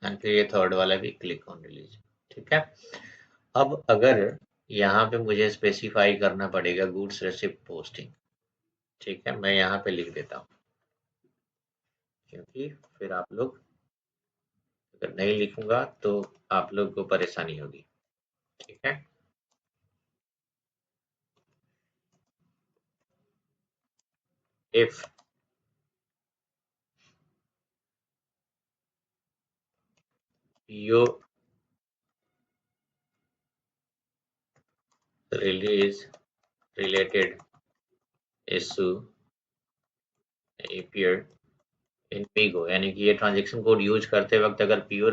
एंड फिर ये थर्ड वाला भी क्लिक ऑन रिलीज, ठीक है। अब अगर यहाँ पे मुझे स्पेसिफाई करना पड़ेगा गुड्स रिसिप्ट पोस्टिंग, ठीक है, मैं यहाँ पे लिख देता हूँ क्योंकि फिर आप लोग, अगर नहीं लिखूंगा तो आप लोग को परेशानी होगी, ठीक है। If you release related issue appear इन पीगो, यानी कि ये ट्रांजेक्शन कोड यूज करते वक्त अगर पीओ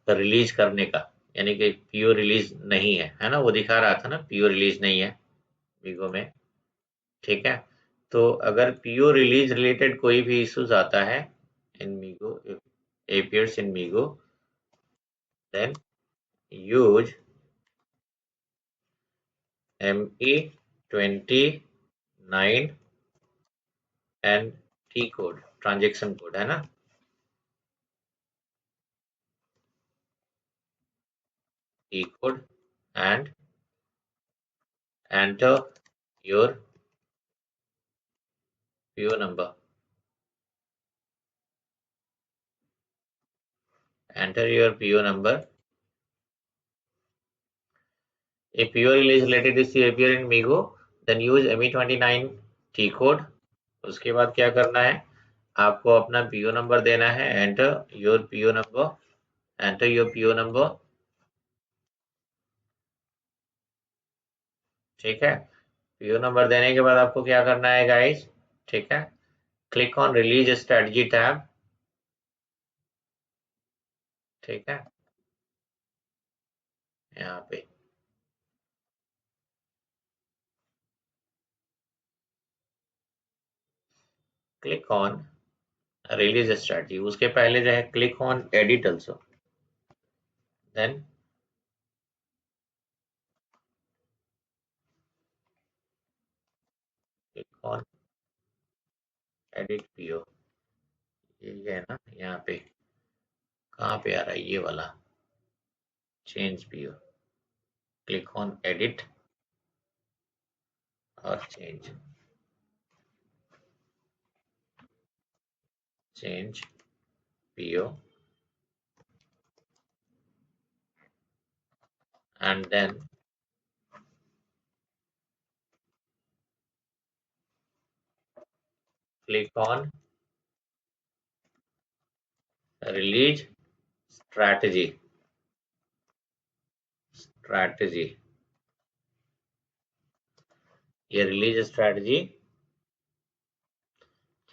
रिलीज करने का, यानी कि पीओ रिलीज नहीं है ना, वो दिखा रहा था ना पीओ रिलीज नहीं है मीगो में, ठीक है। तो अगर पीओ रिलीज रिलेटेड कोई भी इश्यूज आता है in MIGO, appears in Migo, then use ME29 and T code, transaction code है ना, T code and enter your PO number, enter your PO number. If PO is related to appear in Migo, then use ME29 T code. उसके बाद क्या करना है, आपको अपना पीओ नंबर देना है, enter your PO number, enter your PO number, ठीक है। पीओ नंबर देने के बाद आपको क्या करना है गाइस, ठीक है, click on release strategy tab, ठीक है, यहाँ पे क्लिक ऑन रिलीज स्ट्रेटजी, उसके पहले जो है click on edit also, then click on edit PO, ये है ना यहाँ पे, कहाँ पे आ रहा है ये वाला, change PO, click on edit और change PO and then click on release strategy, ये रिलीज स्ट्रैटेजी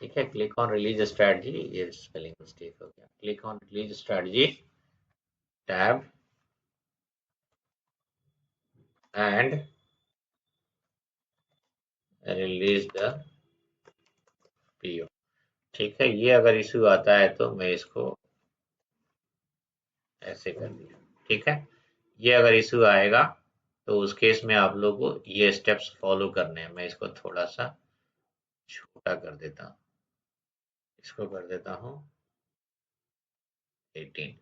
ठीक है, क्लिक ऑन रिलीज स्ट्रेटजी, ये स्पेलिंग मिस्टेक हो गया, click on release strategy tab and release the PO. ठीक है, ये अगर इशू आता है तो मैं इसको ऐसे कर दिया। ठीक है, ये अगर इशू आएगा तो उस केस में आप लोगों को ये स्टेप्स फॉलो करने हैं। मैं इसको थोड़ा सा छोटा कर देता हूँ, इसको कर देता हूँ 18,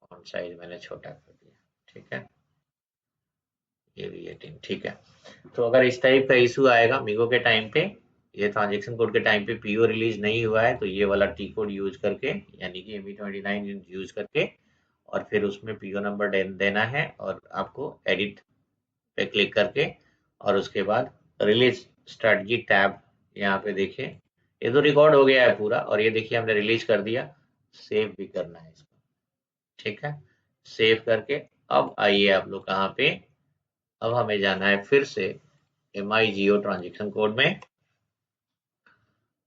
फॉन्ट साइज मैंने छोटा कर दिया। ठीक है, ये भी 18। ठीक है, तो अगर इस टाइप का इशू आएगा मीगो के टाइम पे, ये ट्रांजेक्शन कोड के टाइम पे पीओ रिलीज नहीं हुआ है, तो ये वाला टी कोड यूज करके, यानी कि ME29 यूज करके, और फिर उसमें पीओ नंबर देना है, और आपको एडिट पे क्लिक करके, और उसके बाद रिलीज स्ट्रेटजी टैब, यहाँ पे देखिए ये तो रिकॉर्ड हो गया है पूरा, और ये देखिए हमने रिलीज कर दिया। सेव भी करना है इसको। ठीक है, सेव करके अब आइए आप लोग कहाँ पे, अब हमें जाना है फिर से MIGO ट्रांजेक्शन कोड में।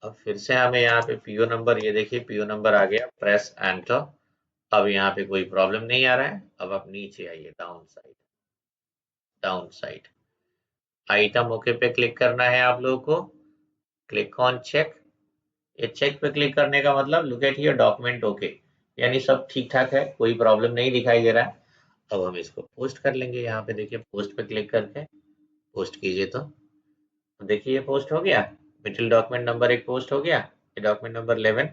अब फिर से हमें यहाँ पे पीओ नंबर, ये देखिए पीओ नंबर आ गया, प्रेस एंटर। अब यहाँ पे कोई प्रॉब्लम नहीं आ रहा है। अब आप नीचे आइए, down side, down side item okay पे क्लिक करना है आप लोगों को, क्लिक ऑन चेक। ये चेक पे क्लिक करने का मतलब look at your document okay, यानी सब ठीक ठाक है, कोई प्रॉब्लम नहीं दिखाई दे रहा है। अब हम इसको पोस्ट कर लेंगे, यहाँ पे देखिए पोस्ट पे क्लिक करके पोस्ट कीजिए, तो देखिए ये पोस्ट हो गया, मिडिल डॉक्यूमेंट नंबर एक पोस्ट हो गया, ये डॉक्यूमेंट नंबर 11।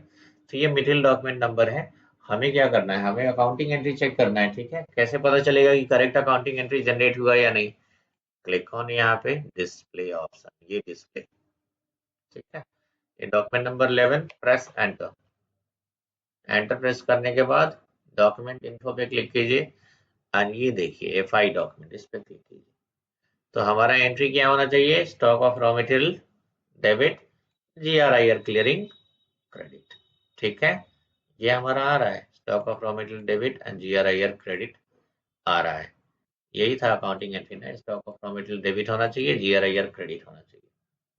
तो ये मिडिल डॉक्यूमेंट नंबर है। हमें क्या करना है, हमें अकाउंटिंग एंट्री चेक करना है। ठीक है, कैसे पता चलेगा कि करेक्ट अकाउंटिंग एंट्री जनरेट हुआ या नहीं? क्लिक ऑन यहाँ पे डिस्प्ले ऑप्शन, ये डिस्प्ले। ठीक है, ये document number 11, press enter. Enter press करने के बाद डॉक्यूमेंट इन्फो पे क्लिक कीजिए, और ये देखिए एफआई डॉक्यूमेंट, इस पे क्लिक कीजिए। तो हमारा एंट्री क्या होना चाहिए, stock of raw material debit, GRIR clearing credit. ठीक है, ये हमारा आ रहा है, stock of raw material debit and GRIR credit आ रहा है। यही था अकाउंटिंग एंट्री ना, stock of raw material debit होना चाहिए, GRIR क्रेडिट होना चाहिए।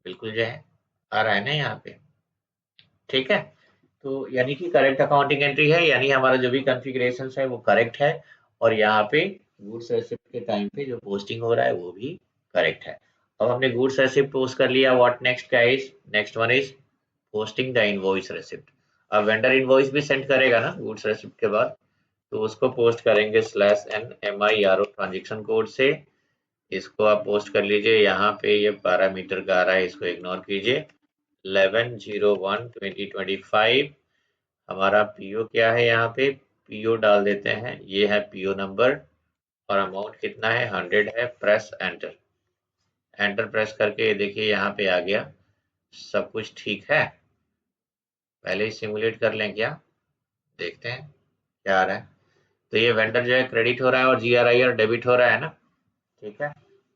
बिल्कुल जो है आ रहा है ना यहाँ पे। ठीक है, तो यानी कि करेक्ट अकाउंटिंग एंट्री है, यानी हमारा जो भी कॉन्फ़िगरेशन है वो करेक्ट है, और यहाँ पे गुड्स रिसिप्ट के टाइम पे जो पोस्टिंग हो रहा है वो भी करेक्ट है। अब हमने गुड्स रिसिप्ट पोस्ट कर लिया, what next guys, next one is posting the invoice receipt. अब वेंडर इनवॉइस भी सेंड करेगा ना गुड्स रिसिप्ट के बाद, तो उसको पोस्ट करेंगे /n MIRO ट्रांजेक्शन कोड से। इसको आप पोस्ट कर लीजिए, यहाँ पे ये पैरामीटर का आ रहा है, इसको इग्नोर कीजिए। 11/01/2025 हमारा पीओ क्या है, यहाँ पे पीओ डाल देते हैं, ये है पीओ नंबर, और अमाउंट कितना है 100 है। प्रेस एंटर, एंटर प्रेस करके देखिए यहाँ पे आ गया, सब कुछ ठीक है। पहले ही सिमुलेट कर लें क्या, देखते हैं क्या आ रहा है। तो ये वेंडर जो है क्रेडिट हो रहा है, और GRIR डेबिट हो रहा है ना। ठीक है,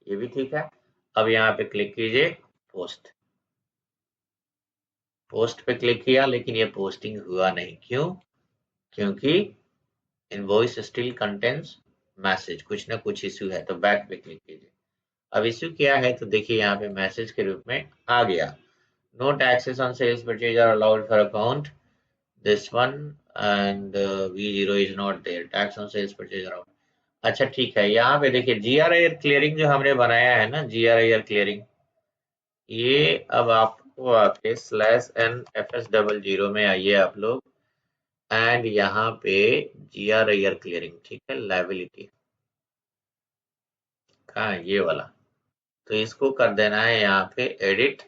ये भी ठीक है। अब यहाँ पे क्लिक कीजिए पोस्ट, पोस्ट पे क्लिक किया, लेकिन ये पोस्टिंग हुआ नहीं, क्यों? क्योंकि इनवॉइस स्टिल कंटेन्स मैसेज, कुछ ना कुछ इश्यू है। तो बैक पे क्लिक कीजिए। अब इश्यू क्या है, तो देखिए यहाँ पे मैसेज के रूप में आ गया, no taxes on sales purchase are allowed for account this one, and V0 is not there, tax on sales purchase allowed. अच्छा ठीक है, यहाँ पे देखिए GRIR क्लियरिंग जो हमने बनाया है ना, GRIR क्लियरिंग, ये अब आपको आके /NFS00 में आइए आप लोग, एंड यहाँ पे GRIR क्लियरिंग, ठीक है, लायबिलिटी कहाँ है, ये वाला। तो इसको कर देना है यहाँ पे एडिट,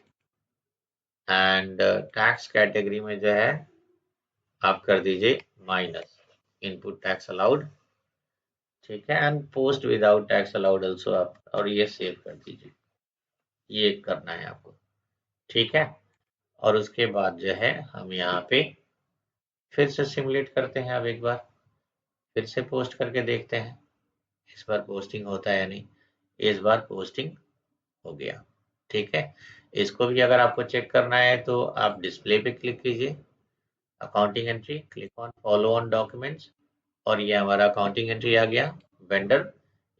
एंड टैक्स कैटेगरी में जो है आप कर दीजिए माइनस, इनपुट टैक्स अलाउड। ठीक है, and post without tax allowed also आप, और ये सेव कर दीजिए, ये करना है आपको। ठीक है, और उसके बाद जो है हम यहाँ पे फिर से सिमुलेट करते हैं, अब एक बार फिर से पोस्ट करके देखते हैं, इस बार पोस्टिंग होता है या नहीं। इस बार पोस्टिंग हो गया। ठीक है, इसको भी अगर आपको चेक करना है तो आप डिस्प्ले पे क्लिक कीजिए, accounting entry, click on follow on documents, और ये हमारा अकाउंटिंग एंट्री आ गया। वेंडर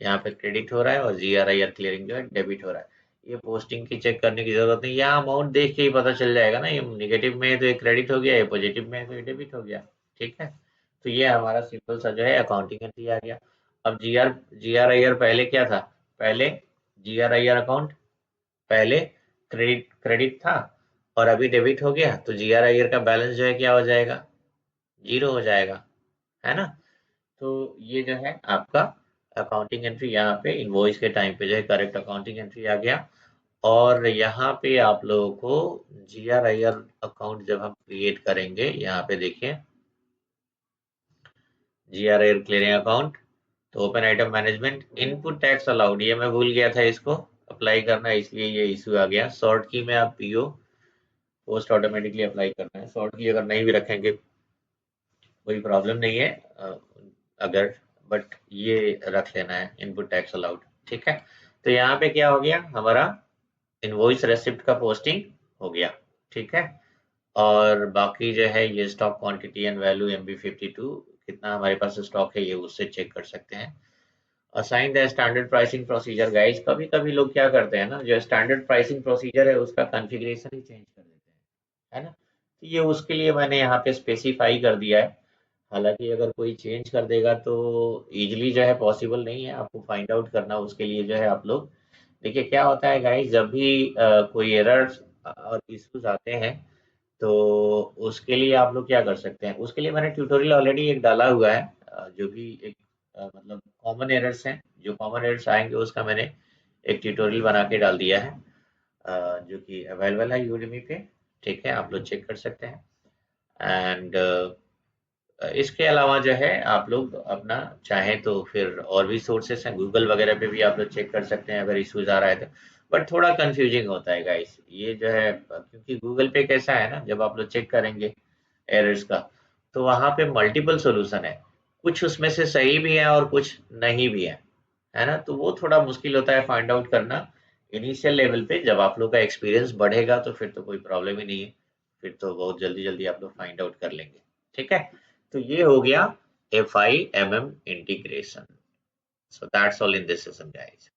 यहाँ पे क्रेडिट हो रहा है, और GRIR क्लियरिंग जो है डेबिट हो रहा है। ये पोस्टिंग की चेक करने की जरूरत नहीं, यहाँ अमाउंट देख के ही पता चल जाएगा ना, ये निगेटिव में है तो ये क्रेडिट हो गया, ये पॉजिटिव में है तो ये डेबिट हो गया। ठीक है, तो ये हमारा सिंपल सा जो है अकाउंटिंग एंट्री आ गया। अब GR GRIR पहले क्या था, पहले GRIR अकाउंट पहले क्रेडिट क्रेडिट था और अभी डेबिट हो गया, तो GRIR का बैलेंस जो है क्या हो जाएगा, जीरो हो जाएगा, है ना। तो ये जो है आपका अकाउंटिंग एंट्री, यहाँ पे इनवॉइस के टाइम पे जो है करेक्ट अकाउंटिंग एंट्री आ गया। और यहाँ पे आप लोगों को GRIR अकाउंट जब हम क्रिएट करेंगे, यहाँ पे देखिए GRIR क्लियरिंग अकाउंट, तो open item management, input tax allowed, ये मैं भूल गया था इसको अप्लाई करना, इसलिए ये इशू आ गया। सॉर्ट की में आप पीओ पोस्ट ऑटोमेटिकली अप्लाई करना है, सॉर्ट की अगर नहीं भी रखेंगे कोई प्रॉब्लम नहीं है, अगर, बट ये रख लेना है इनपुट टैक्स अलाउड। ठीक है, तो यहाँ पे क्या हो गया हमारा, इनवॉइस रेसिप्ट का पोस्टिंग हो गया। ठीक है, और बाकी जो है ये stock quantity and value MB52 कितना हमारे पास स्टॉक है, ये उससे चेक कर सकते हैं। Assign the standard pricing procedure, guys कभी कभी लोग क्या करते हैं ना, जो स्टैंडर्ड प्राइसिंग प्रोसीजर है उसका कॉन्फ़िगरेशन ही चेंज कर देते हैं, है ना। तो ये उसके लिए मैंने यहाँ पे स्पेसिफाई कर दिया है। हालांकि अगर कोई चेंज कर देगा तो इजीली जो है पॉसिबल नहीं है, आपको फाइंड आउट करना उसके लिए जो है आप लोग देखिए क्या होता है गाइस, जब भी कोई एरर्स और इश्यूज आते हैं तो उसके लिए आप लोग क्या कर सकते हैं, उसके लिए मैंने ट्यूटोरियल ऑलरेडी एक डाला हुआ है, जो भी एक मतलब कॉमन एरर्स हैं, जो कॉमन एरर्स आएंगे उसका मैंने एक ट्यूटोरियल बना के डाल दिया है, जो कि अवेलेबल है यूडेमी पे। ठीक है, आप लोग चेक कर सकते हैं। एंड इसके अलावा जो है आप लोग अपना चाहें तो फिर और भी सोर्सेस हैं, गूगल वगैरह पे भी आप लोग चेक कर सकते हैं अगर इश्यूज आ रहा है तो। बट थोड़ा कंफ्यूजिंग होता है गाइस ये जो है, क्योंकि गूगल पे कैसा है ना, जब आप लोग चेक करेंगे एरर्स का, तो वहाँ पे मल्टीपल सॉल्यूशन है, कुछ उसमें से सही भी है और कुछ नहीं भी है ना, तो वो थोड़ा मुश्किल होता है फाइंड आउट करना इनिशियल लेवल पे। जब आप लोग का एक्सपीरियंस बढ़ेगा तो फिर तो कोई प्रॉब्लम ही नहीं है, फिर तो बहुत जल्दी जल्दी आप लोग फाइंड आउट कर लेंगे। ठीक है, तो ये हो गया FI MM integration. So that's all in this session guys.